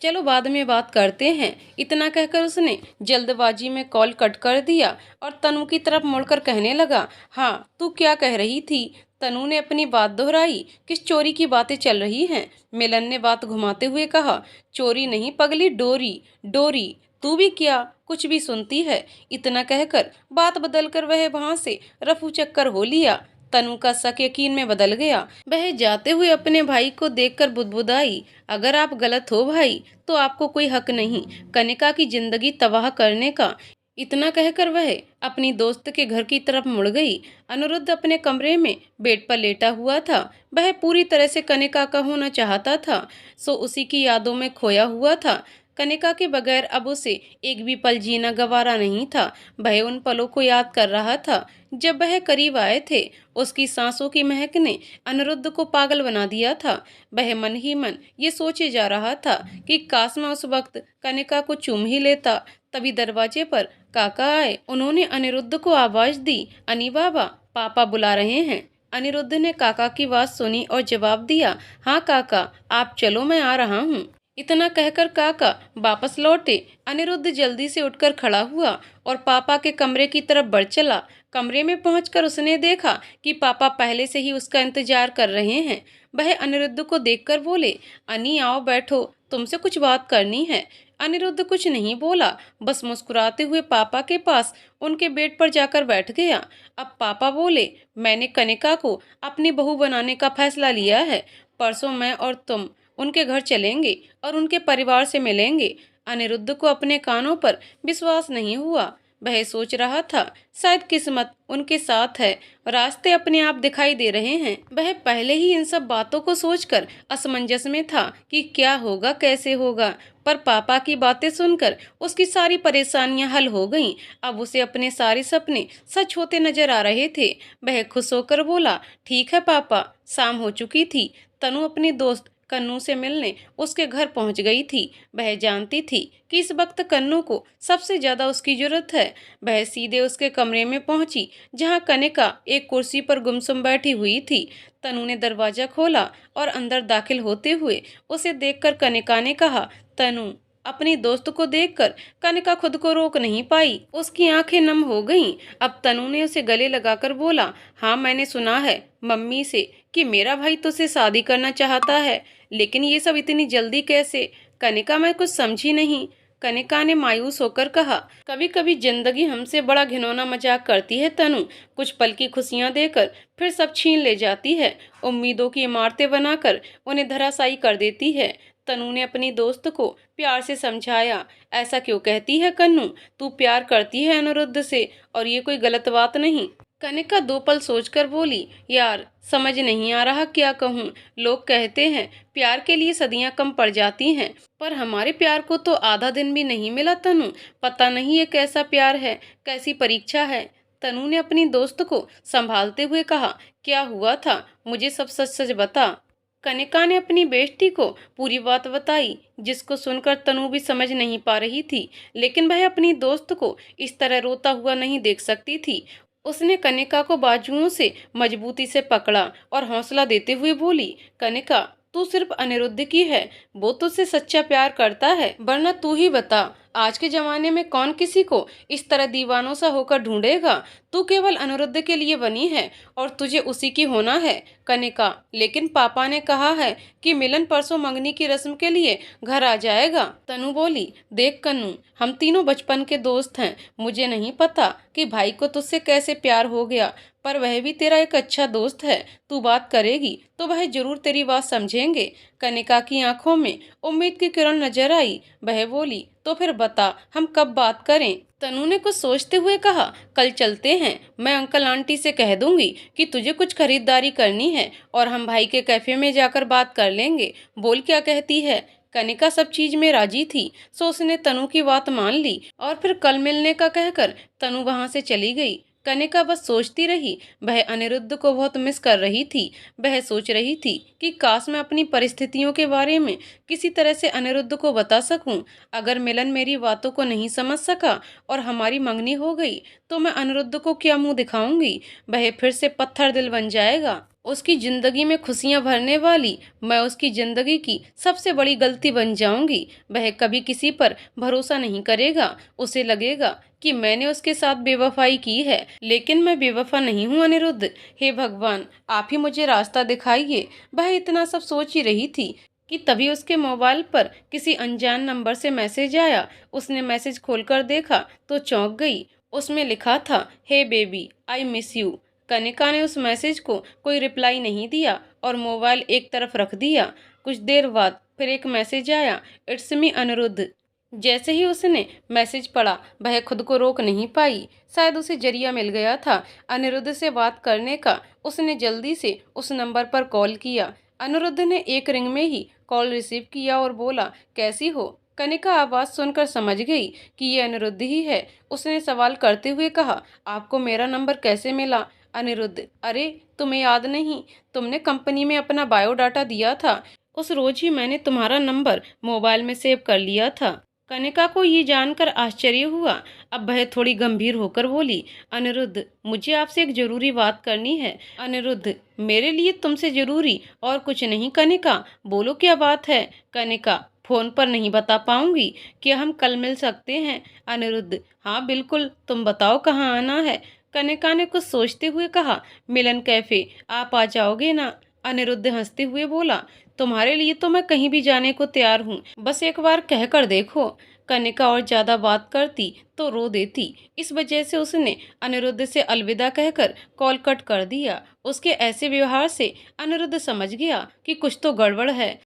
Speaker 1: चलो बाद में बात करते हैं। इतना कहकर उसने जल्दबाजी में कॉल कट कर दिया और तनु की तरफ मुड़कर कहने लगा, हाँ तू क्या कह रही थी? तनु ने अपनी बात दोहराई, किस चोरी की बातें चल रही हैं? मिलन ने बात घुमाते हुए कहा, चोरी नहीं पगली, डोरी। डोरी? तू भी क्या कुछ भी सुनती है? इतना कहकर बात बदलकर वह वहां से रफू चक्कर हो लिया। तनु का शक यकीन में बदल गया। वह जाते हुए अपने भाई को देखकर बुदबुदाई, अगर आप गलत हो भाई तो आपको कोई हक नहीं कनिका की जिंदगी तबाह करने का। इतना कहकर वह अपनी दोस्त के घर की तरफ मुड़ गई। अनिरुद्ध अपने कमरे में बेड पर लेटा हुआ था। वह पूरी तरह से कनिका का होना चाहता था, सो उसी की यादों में खोया हुआ था। कनिका के बगैर अब उसे एक भी पल जीना गवारा नहीं था। वह उन पलों को याद कर रहा था जब वह करीब आए थे। उसकी सांसों की महक ने अनिरुद्ध को पागल बना दिया था। वह मन ही मन ये सोचे जा रहा था कि काश मैं उस वक्त कनिका को चूम ही लेता। तभी दरवाजे पर काका आए। उन्होंने अनिरुद्ध को आवाज दी, अनी बाबा, पापा बुला रहे हैं। अनिरुद्ध ने काका की बात सुनी और जवाब दिया, हाँ काका, आप चलो, मैं आ रहा हूँ। इतना कहकर काका वापस लौटे। अनिरुद्ध जल्दी से उठकर खड़ा हुआ और पापा के कमरे की तरफ बढ़ चला। कमरे में पहुंचकर उसने देखा कि पापा पहले से ही उसका इंतजार कर रहे हैं। वह अनिरुद्ध को देखकर बोले, अनी आओ बैठो, तुमसे कुछ बात करनी है। अनिरुद्ध कुछ नहीं बोला, बस मुस्कुराते हुए पापा के पास उनके बेड पर जाकर बैठ गया। अब पापा बोले, मैंने कनिका को अपनी बहू बनाने का फैसला लिया है। परसों मैं और तुम उनके घर चलेंगे और उनके परिवार से मिलेंगे। अनिरुद्ध को अपने कानों पर विश्वास नहीं हुआ। वह सोच रहा था शायद किस्मत उनके साथ है, रास्ते अपने आप दिखाई दे रहे हैं। वह पहले ही इन सब बातों को सोचकर असमंजस में था कि क्या होगा, कैसे होगा। पर पापा की बातें सुनकर उसकी सारी परेशानियां हल हो गईं। अब उसे अपने सारे सपने सच होते नजर आ रहे थे। वह खुश होकर बोला, ठीक है पापा। शाम हो चुकी थी। तनु अपनी दोस्त कन्नू से मिलने उसके घर पहुंच गई थी। वह जानती थी कि इस वक्त कन्नू को सबसे ज्यादा उसकी जरूरत है। वह सीधे उसके कमरे में पहुंची जहां कनिका एक कुर्सी पर गुमसुम बैठी हुई थी। तनु ने दरवाजा खोला और अंदर दाखिल होते हुए उसे देखकर कनिका ने कहा, तनु। अपनी दोस्त को देखकर कनिका खुद को रोक नहीं पाई। उसकी आंखें नम हो गईं। अब तनु ने उसे गले लगाकर बोला, हाँ मैंने सुना है मम्मी से कि मेरा भाई तुझसे शादी करना चाहता है, लेकिन ये सब इतनी जल्दी कैसे? कनिका, मैं कुछ समझी नहीं। कनिका ने मायूस होकर कहा, कभी कभी जिंदगी हमसे बड़ा घिनौना मजाक करती है तनु। कुछ पल की खुशियां देकर फिर सब छीन ले जाती है। उम्मीदों की इमारतें बनाकर उन्हें धराशायी कर देती है। तनु ने अपनी दोस्त को प्यार से समझाया, ऐसा क्यों कहती है कन्नू? तू प्यार करती है अनिरुद्ध से और ये कोई गलत बात नहीं। कनिका दो पल सोचकर बोली, यार समझ नहीं आ रहा क्या कहूँ। लोग कहते हैं प्यार के लिए सदियां कम पड़ जाती हैं, पर हमारे प्यार को तो आधा दिन भी नहीं मिला तनु। पता नहीं ये कैसा प्यार है, कैसी परीक्षा है। तनु ने अपनी दोस्त को संभालते हुए कहा, क्या हुआ था, मुझे सब सच सच बता। कनिका ने अपनी बेइज्जती को पूरी बात बताई, जिसको सुनकर तनु भी समझ नहीं पा रही थी, लेकिन वह अपनी दोस्त को इस तरह रोता हुआ नहीं देख सकती थी। उसने कनिका को बाजुओं से मजबूती से पकड़ा और हौसला देते हुए बोली, कनिका, तू सिर्फ अनिरुद्ध की है, वो तुझसे सच्चा प्यार करता है। वरना तू ही बता, आज के जमाने में कौन किसी को इस तरह दीवानों सा होकर ढूंढेगा? तू केवल अनिरुद्ध के लिए बनी है और तुझे उसी की होना है। कनिका, लेकिन पापा ने कहा है कि मिलन परसों मंगनी की रस्म के लिए घर आ जाएगा। तनु बोली, देख कन्नू, हम तीनों बचपन के दोस्त हैं। मुझे नहीं पता कि भाई को तुझसे कैसे प्यार हो गया, पर वह भी तेरा एक अच्छा दोस्त है। तू बात करेगी तो वह जरूर तेरी बात समझेंगे। कनिका की आंखों में उम्मीद की किरण नजर आई। वह बोली, तो फिर बता, हम कब बात करें? तनु ने कुछ सोचते हुए कहा, कल चलते हैं। मैं अंकल आंटी से कह दूंगी कि तुझे कुछ खरीदारी करनी है और हम भाई के कैफे में जाकर बात कर लेंगे। बोल, क्या कहती है? कनिका सब चीज में राजी थी, सो उसने तनु की बात मान ली और फिर कल मिलने का कहकर तनु वहां से चली गई। कनिका बस सोचती रही। वह अनिरुद्ध को बहुत मिस कर रही थी। वह सोच रही थी कि काश मैं अपनी परिस्थितियों के बारे में किसी तरह से अनिरुद्ध को बता सकूं। अगर मिलन मेरी बातों को नहीं समझ सका और हमारी मंगनी हो गई तो मैं अनिरुद्ध को क्या मुंह दिखाऊंगी? वह फिर से पत्थर दिल बन जाएगा। उसकी जिंदगी में खुशियां भरने वाली मैं उसकी जिंदगी की सबसे बड़ी गलती बन जाऊंगी। वह कभी किसी पर भरोसा नहीं करेगा। उसे लगेगा कि मैंने उसके साथ बेवफाई की है, लेकिन मैं बेवफा नहीं हूँ अनिरुद्ध। हे भगवान, आप ही मुझे रास्ता दिखाइए। वह इतना सब सोच ही रही थी कि तभी उसके मोबाइल पर किसी अनजान नंबर से मैसेज आया। उसने मैसेज खोलकर देखा तो चौंक गई। उसमें लिखा था, hey baby, I miss you. Kanika ने उस मैसेज को कोई रिप्लाई नहीं दिया और मोबाइल एक तरफ रख दिया। कुछ देर बाद फिर एक मैसेज आया, इट्स मी अनिरुद्ध, जैसे ही उसने मैसेज पढ़ा वह खुद को रोक नहीं पाई। शायद उसे जरिया मिल गया था अनिरुद्ध से बात करने का। उसने जल्दी से उस नंबर पर कॉल किया। अनिरुद्ध ने एक रिंग में ही कॉल रिसीव किया और बोला, कैसी हो? कनिका आवाज़ सुनकर समझ गई कि ये अनिरुद्ध ही है। उसने सवाल करते हुए कहा, आपको मेरा नंबर कैसे मिला? अनिरुद्ध, अरे तुम्हें याद नहीं, तुमने कंपनी में अपना बायोडाटा दिया था, उस रोज ही मैंने तुम्हारा नंबर मोबाइल में सेव कर लिया था। कनिका को ये जानकर आश्चर्य हुआ। अब वह थोड़ी गंभीर होकर बोली, अनिरुद्ध, मुझे आपसे एक जरूरी बात करनी है। अनिरुद्ध, मेरे लिए तुमसे जरूरी और कुछ नहीं। कनिका, बोलो क्या बात है? कनिका, फोन पर नहीं बता पाऊंगी, क्या हम कल मिल सकते हैं? अनिरुद्ध, हाँ बिल्कुल, तुम बताओ कहाँ आना है? कनिका ने कुछ सोचते हुए कहा, मिलन कैफे, आप आ जाओगे ना? अनिरुद्ध हंसते हुए बोला, तुम्हारे लिए तो मैं कहीं भी जाने को तैयार हूँ, बस एक बार कह कर देखो। कनिका और ज्यादा बात करती तो रो देती, इस वजह से उसने अनिरुद्ध से अलविदा कहकर कॉल कट कर दिया। उसके ऐसे व्यवहार से अनिरुद्ध समझ गया कि कुछ तो गड़बड़ है।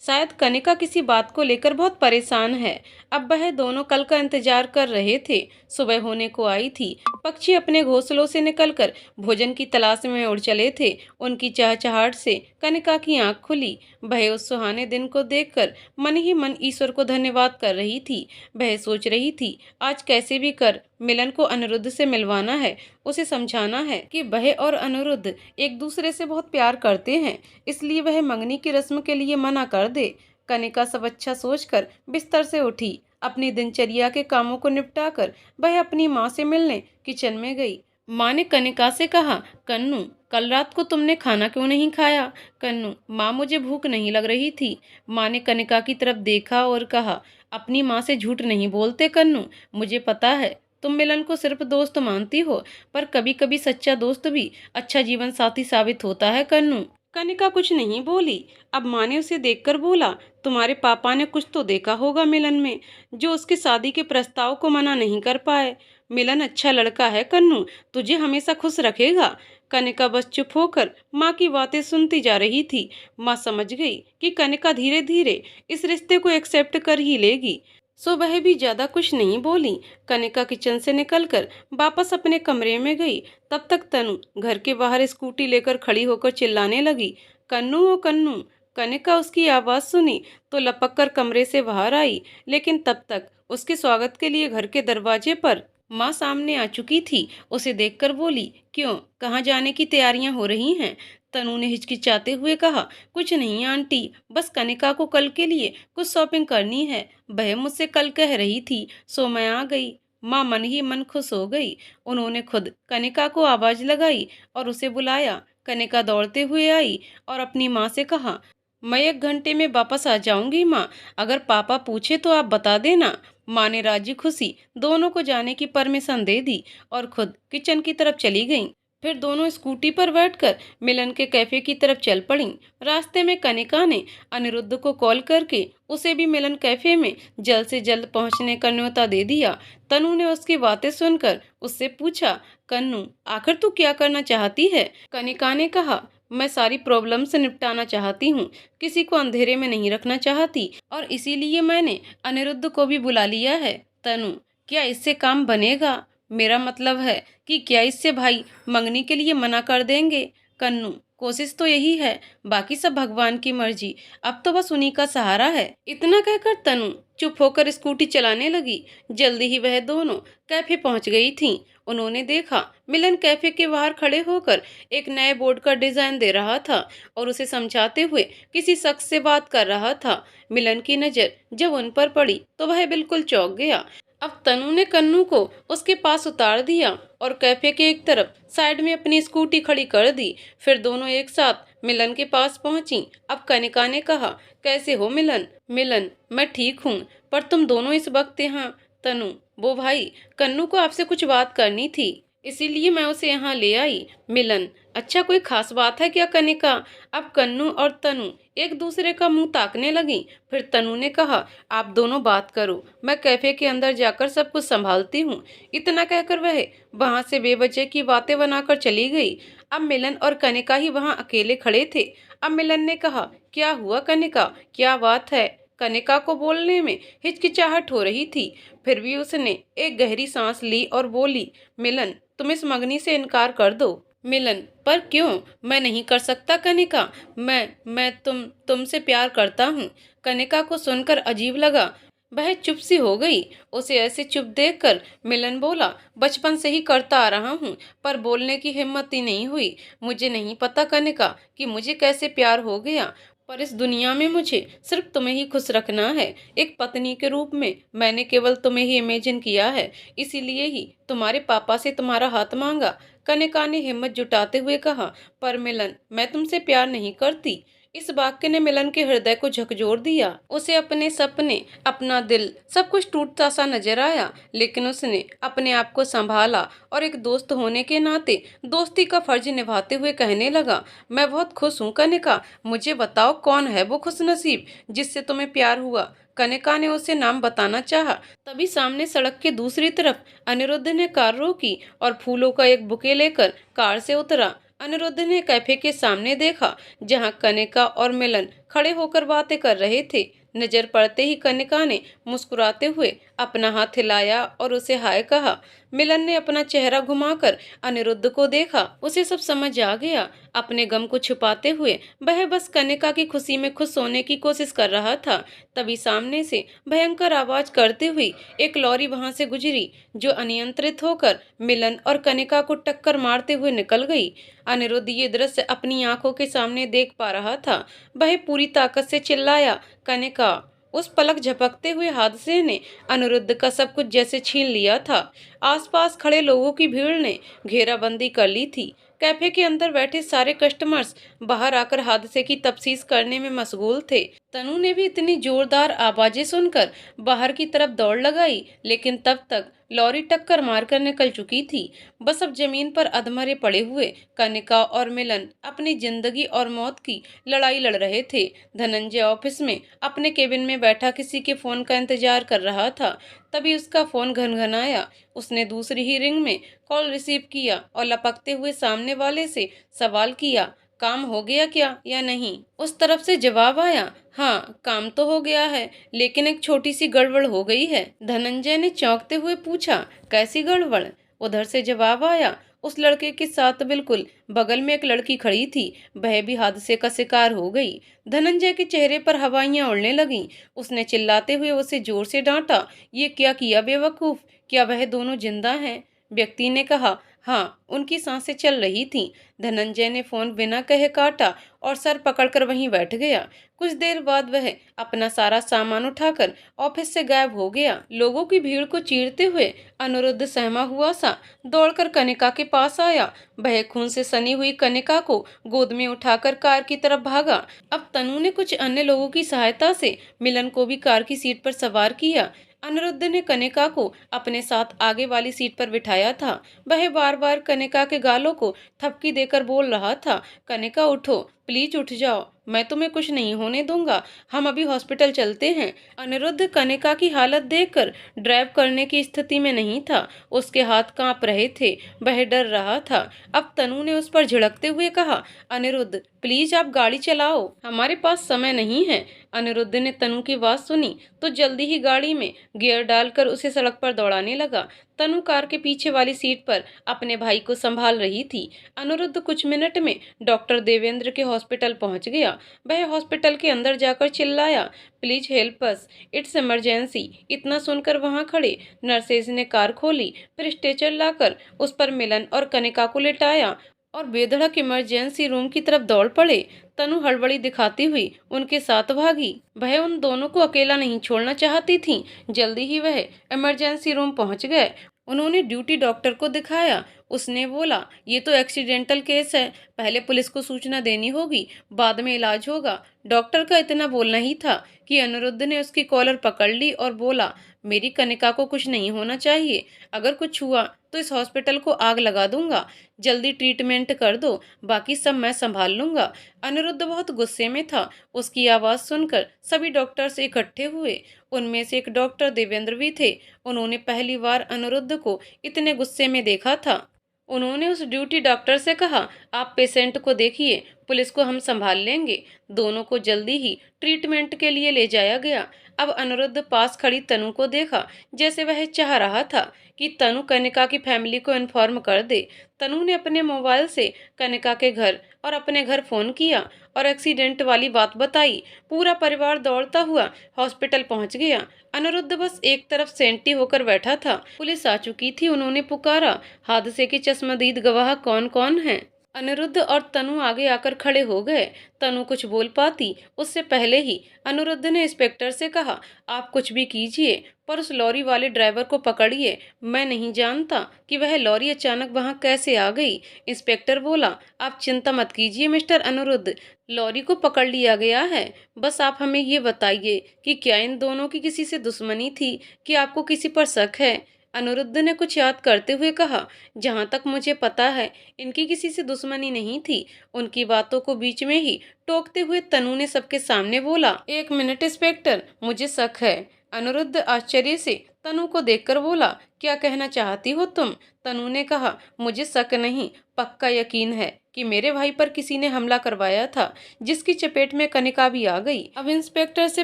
Speaker 1: शायद कनिका किसी बात को लेकर बहुत परेशान है। अब वह दोनों कल का इंतजार कर रहे थे। सुबह होने को आई थी। पक्षी अपने घोंसलों से निकलकर भोजन की तलाश में उड़ चले थे। उनकी चहचहाहट से कनिका की आंख खुली। वह उस सुहाने दिन को देखकर मन ही मन ईश्वर को धन्यवाद कर रही थी। वह सोच रही थी, आज कैसे भी कर मिलन को अनिरुद्ध से मिलवाना है। उसे समझाना है कि वह और अनिरुद्ध एक दूसरे से बहुत प्यार करते हैं, इसलिए वह मंगनी की रस्म के लिए मना कर दे। कनिका सब अच्छा सोचकर बिस्तर से उठी। अपनी दिनचर्या के कामों को निपटाकर वह अपनी माँ से मिलने किचन में गई। माँ ने कनिका से कहा, कन्नू, कल रात को तुमने खाना क्यों नहीं खाया? कन्नू, माँ मुझे भूख नहीं लग रही थी। माँ ने कनिका की तरफ देखा और कहा, अपनी माँ से झूठ नहीं बोलते कन्नू, मुझे पता है तुम मिलन को सिर्फ दोस्त मानती हो, पर कभी कभी सच्चा दोस्त भी अच्छा जीवन साथी साबित होता है कन्नू। कनिका कुछ नहीं बोली। अब माँ ने उसे देखकर बोला, तुम्हारे पापा ने कुछ तो देखा होगा मिलन में, जो उसकी शादी के प्रस्ताव को मना नहीं कर पाए। मिलन अच्छा लड़का है कन्नू, तुझे हमेशा खुश रखेगा। कनिका बस चुप होकर माँ की बातें सुनती जा रही थी। माँ समझ गई कि कनिका धीरे धीरे इस रिश्ते को एक्सेप्ट कर ही लेगी, सो वह भी ज्यादा कुछ नहीं बोली। कनिका किचन से निकलकर वापस अपने कमरे में गई। तब तक तनु घर के बाहर स्कूटी लेकर खड़ी होकर चिल्लाने लगी, कन्नू ओ कन्नू। कनिका उसकी आवाज सुनी तो लपक कर कमरे से बाहर आई, लेकिन तब तक उसके स्वागत के लिए घर के दरवाजे पर माँ सामने आ चुकी थी। उसे देखकर बोली, क्यों, कहाँ जाने की तैयारियां हो रही हैं? तनु ने हिचकिचाते हुए कहा, कुछ नहीं आंटी, बस कनिका को कल के लिए कुछ शॉपिंग करनी है। वह मुझसे कल कह रही थी, सो मैं आ गई। माँ मन ही मन खुश हो गई। उन्होंने खुद कनिका को आवाज लगाई और उसे बुलाया। कनिका दौड़ते हुए आई और अपनी माँ से कहा, मैं 1 घंटे में वापस आ जाऊंगी माँ, अगर पापा पूछे तो आप बता देना। माँ ने राजी खुशी दोनों को जाने की परमिशन दे दी और खुद किचन की तरफ चली गईं। फिर दोनों स्कूटी पर बैठकर मिलन के कैफे की तरफ चल पड़ीं। रास्ते में कनिका ने अनिरुद्ध को कॉल करके उसे भी मिलन कैफे में जल्द से जल्द पहुंचने का न्योता दे दिया। तनु ने उसकी बातें सुनकर उससे पूछा, कन्नू, आखिर तू क्या करना चाहती है? कनिका ने कहा, मैं सारी प्रॉब्लम से निपटाना चाहती हूँ, किसी को अंधेरे में नहीं रखना चाहती, और इसीलिए मैंने अनिरुद्ध को भी बुला लिया है। तनु, क्या इससे काम बनेगा? मेरा मतलब है कि क्या इससे भाई मंगनी के लिए मना कर देंगे? कन्नू, कोशिश तो यही है, बाकी सब भगवान की मर्जी, अब तो बस उन्हीं का सहारा है। इतना कहकर तनु चुप होकर स्कूटी चलाने लगी। जल्दी ही वह दोनों कैफे पहुंच गई थीं। उन्होंने देखा मिलन कैफे के बाहर खड़े होकर एक नए बोर्ड का डिजाइन दे रहा था और उसे समझाते हुए किसी शख्स से बात कर रहा था। मिलन की नजर जब उन पर पड़ी तो वह बिल्कुल चौंक गया। अब तनु ने कन्नू को उसके पास उतार दिया और कैफे के एक तरफ साइड में अपनी स्कूटी खड़ी कर दी। फिर दोनों एक साथ मिलन के पास पहुंची। अब कनिका ने कहा, कैसे हो मिलन? मिलन, मैं ठीक हूँ, पर तुम दोनों इस वक्त यहाँ? तनु, वो भाई, कन्नू को आपसे कुछ बात करनी थी, इसीलिए मैं उसे यहाँ ले आई। मिलन, अच्छा, कोई खास बात है क्या कनिका? अब कन्नू और तनु एक दूसरे का मुंह ताकने लगी। फिर तनु ने कहा, आप दोनों बात करो, मैं कैफे के अंदर जाकर सब कुछ संभालती हूँ। इतना कहकर वह वहां से बेवजह की बातें बनाकर चली गई। अब मिलन और कनिका ही वहां अकेले खड़े थे। अब मिलन ने कहा, क्या हुआ कनिका, क्या बात है? कनिका को बोलने में हिचकिचाहट हो रही थी। फिर भी उसने एक गहरी सांस ली और बोली, मिलन, तुम इस मंगनी से इनकार कर दो। मिलन, पर क्यों? मैं नहीं कर सकता कनिका। मैं तुमसे प्यार करता हूँ। कनिका को सुनकर अजीब लगा। वह चुप सी हो गई। उसे ऐसे चुप देखकर मिलन बोला, बचपन से ही करता आ रहा हूँ, पर बोलने की हिम्मत ही नहीं हुई। मुझे नहीं पता कनिका कि मुझे कैसे प्यार हो गया, पर इस दुनिया में मुझे सिर्फ तुम्हें ही खुश रखना है। एक पत्नी के रूप में मैंने केवल तुम्हें ही इमेजिन किया है, इसीलिए ही तुम्हारे पापा से तुम्हारा हाथ मांगा। कनिका ने हिम्मत जुटाते हुए कहा, पर मिलन, मैं तुमसे प्यार नहीं करती। इस वाक्य ने मिलन के हृदय को झकझोर दिया। उसे अपने सपने, अपना दिल, सब कुछ टूटता सा नजर आया, लेकिन उसने अपने आप को संभाला और एक दोस्त होने के नाते दोस्ती का फर्ज निभाते हुए कहने लगा, मैं बहुत खुश हूँ कनिका। मुझे बताओ, कौन है वो खुशनसीब जिससे तुम्हें प्यार हुआ? कनिका ने उसे नाम बताना चाहा, तभी सामने सड़क के दूसरी तरफ अनिरुद्ध ने कार रोकी और फूलों का एक बुके लेकर कार से उतरा। अनिरुद्ध ने कैफे के सामने देखा, जहां कनिका और मिलन खड़े होकर बातें कर रहे थे। नजर पड़ते ही कनिका ने मुस्कुराते हुए अपना हाथ हिलाया और उसे हाय कहा। मिलन ने अपना चेहरा घुमाकर अनिरुद्ध को देखा। उसे सब समझ आ गया। अपने गम को छुपाते हुए वह बस कनिका की खुशी में खुश होने की कोशिश कर रहा था। तभी सामने से भयंकर आवाज करते हुई एक लॉरी वहां से गुजरी, जो अनियंत्रित होकर मिलन और कनिका को टक्कर मारते हुए निकल गई। अनिरुद्ध ये दृश्य अपनी आंखों के सामने देख पा रहा था। वह पूरी ताकत से चिल्लाया, कनिका! उस पलक झपकते हुए हादसे ने अनिरुद्ध का सब कुछ जैसे छीन लिया था। आसपास खड़े लोगों की भीड़ ने घेराबंदी कर ली थी। कैफे के अंदर बैठे सारे कस्टमर्स बाहर आकर हादसे की तफ्तीश करने में मशगूल थे। तनु ने भी इतनी जोरदार आवाजें सुनकर बाहर की तरफ दौड़ लगाई, लेकिन तब तक लॉरी टक्कर मारकर निकल चुकी थी। बस अब जमीन पर अधमरे पड़े हुए कनिका और मिलन अपनी जिंदगी और मौत की लड़ाई लड़ रहे थे। धनंजय ऑफिस में अपने केबिन में बैठा किसी के फोन का इंतजार कर रहा था। तभी उसका फोन घनघनाया। उसने दूसरी ही रिंग में कॉल रिसीव किया और लपकते हुए सामने वाले से सवाल किया, काम हो गया क्या या नहीं? उस तरफ से जवाब आया, हाँ काम तो हो गया है, लेकिन एक छोटी सी गड़बड़ हो गई है। धनंजय ने चौंकते हुए पूछा, कैसी गड़बड़? उधर से जवाब आया, उस लड़के के साथ बिल्कुल बगल में एक लड़की खड़ी थी, वह भी हादसे का शिकार हो गई। धनंजय के चेहरे पर हवाइयां उड़ने लगीं। उसने चिल्लाते हुए उसे जोर से डांटा, ये क्या किया बेवकूफ? क्या वह दोनों जिंदा हैं? व्यक्ति ने कहा, हाँ, उनकी सांसें चल रही थीं। धनंजय ने फोन बिना कहे काटा और सर पकड़कर वहीं बैठ गया। कुछ देर बाद वह अपना सारा सामान उठाकर ऑफिस से गायब हो गया। लोगों की भीड़ को चीरते हुए अनिरुद्ध सहमा हुआ सा दौड़कर कनिका के पास आया। वह खून से सनी हुई कनिका को गोद में उठाकर कार की तरफ भागा। अब तनु ने कुछ अन्य लोगों की सहायता से मिलन को भी कार की सीट पर सवार किया। अनिरुद्ध ने कनिका को अपने साथ आगे वाली सीट पर बिठाया था। वह बार बार कनिका के गालों को थपकी देकर बोल रहा था, कनिका उठो, प्लीज उठ जाओ, मैं तुम्हें कुछ नहीं होने दूंगा, हम अभी हॉस्पिटल चलते हैं। अनिरुद्ध कनिका की हालत देखकर ड्राइव करने की स्थिति में नहीं था। उसके हाथ कांप रहे थे, वह डर रहा था। अब तनु ने उस पर झिड़कते हुए कहा, अनिरुद्ध प्लीज आप गाड़ी चलाओ, हमारे पास समय नहीं है। अनिरुद्ध ने तनु की बात सुनी तो जल्दी ही गाड़ी में गियर डालकर उसे सड़क पर दौड़ाने लगा। तनु कार के पीछे वाली सीट पर अपने भाई को संभाल रही थी। अनिरुद्ध कुछ मिनट में डॉक्टर देवेंद्र के हॉस्पिटल पहुंच गया। वह हॉस्पिटल के अंदर जाकर चिल्लाया, please help us, it's emergency. इतना सुनकर वहां खड़े नर्सेज ने कार खोली, फिर स्ट्रेचर लाकर उस पर मिलन और कनिका को लेटाया और बेधड़क इमरजेंसी रूम की तरफ दौड़ पड़े। तनु हड़बड़ी दिखाती हुई उनके साथ भागी। वह उन दोनों को अकेला नहीं छोड़ना चाहती थी। जल्दी ही वह इमरजेंसी रूम पहुंच गए। उन्होंने ड्यूटी डॉक्टर को दिखाया। उसने बोला, ये तो एक्सीडेंटल केस है, पहले पुलिस को सूचना देनी होगी, बाद में इलाज होगा। डॉक्टर का इतना बोलना ही था कि अनिरुद्ध ने उसकी कॉलर पकड़ ली और बोला, मेरी कनिका को कुछ नहीं होना चाहिए, अगर कुछ हुआ तो इस हॉस्पिटल को आग लगा दूंगा। जल्दी ट्रीटमेंट कर दो, बाकी सब मैं संभाल लूंगा। अनिरुद्ध बहुत गुस्से में था। उसकी आवाज सुनकर सभी डॉक्टर्स इकट्ठे हुए। उनमें से एक डॉक्टर देवेंद्र भी थे। उन्होंने पहली बार अनिरुद्ध को इतने गुस्से में देखा था। उन्होंने उस ड्यूटी डॉक्टर से कहा, आप पेशेंट को देखिए, पुलिस को हम संभाल लेंगे। दोनों को जल्दी ही ट्रीटमेंट के लिए ले जाया गया। अब अनिरुद्ध पास खड़ी तनु को देखा, जैसे वह चाह रहा था कि तनु कनिका की फैमिली को इन्फॉर्म कर दे। तनु ने अपने मोबाइल से कनिका के घर और अपने घर फोन किया और एक्सीडेंट वाली बात बताई। पूरा परिवार दौड़ता हुआ हॉस्पिटल पहुंच गया। अनिरुद्ध बस एक तरफ सेंटी होकर बैठा था। पुलिस आ चुकी थी। उन्होंने पुकारा, हादसे के चश्मदीद गवाह कौन कौन हैं? अनिरुद्ध और तनु आगे आकर खड़े हो गए। तनु कुछ बोल पाती उससे पहले ही अनिरुद्ध ने इंस्पेक्टर से कहा, आप कुछ भी कीजिए पर उस लॉरी वाले ड्राइवर को पकड़िए। मैं नहीं जानता कि वह लॉरी अचानक वहां कैसे आ गई। इंस्पेक्टर बोला, आप चिंता मत कीजिए मिस्टर अनिरुद्ध, लॉरी को पकड़ लिया गया है। बस आप हमें ये बताइए कि क्या इन दोनों की किसी से दुश्मनी थी कि आपको किसी पर शक है? अनिरुद्ध ने कुछ याद करते हुए कहा, जहां तक मुझे पता है इनकी किसी से दुश्मनी नहीं थी। उनकी बातों को बीच में ही टोकते हुए तनु ने सबके सामने बोला, एक मिनट इंस्पेक्टर, मुझे शक है। अनिरुद्ध आश्चर्य से तनु को देखकर बोला, क्या कहना चाहती हो तुम? तनु ने कहा, मुझे शक नहीं, पक्का यकीन है कि मेरे भाई पर किसी ने हमला करवाया था, जिसकी चपेट में कनिका भी आ गई। अब इंस्पेक्टर से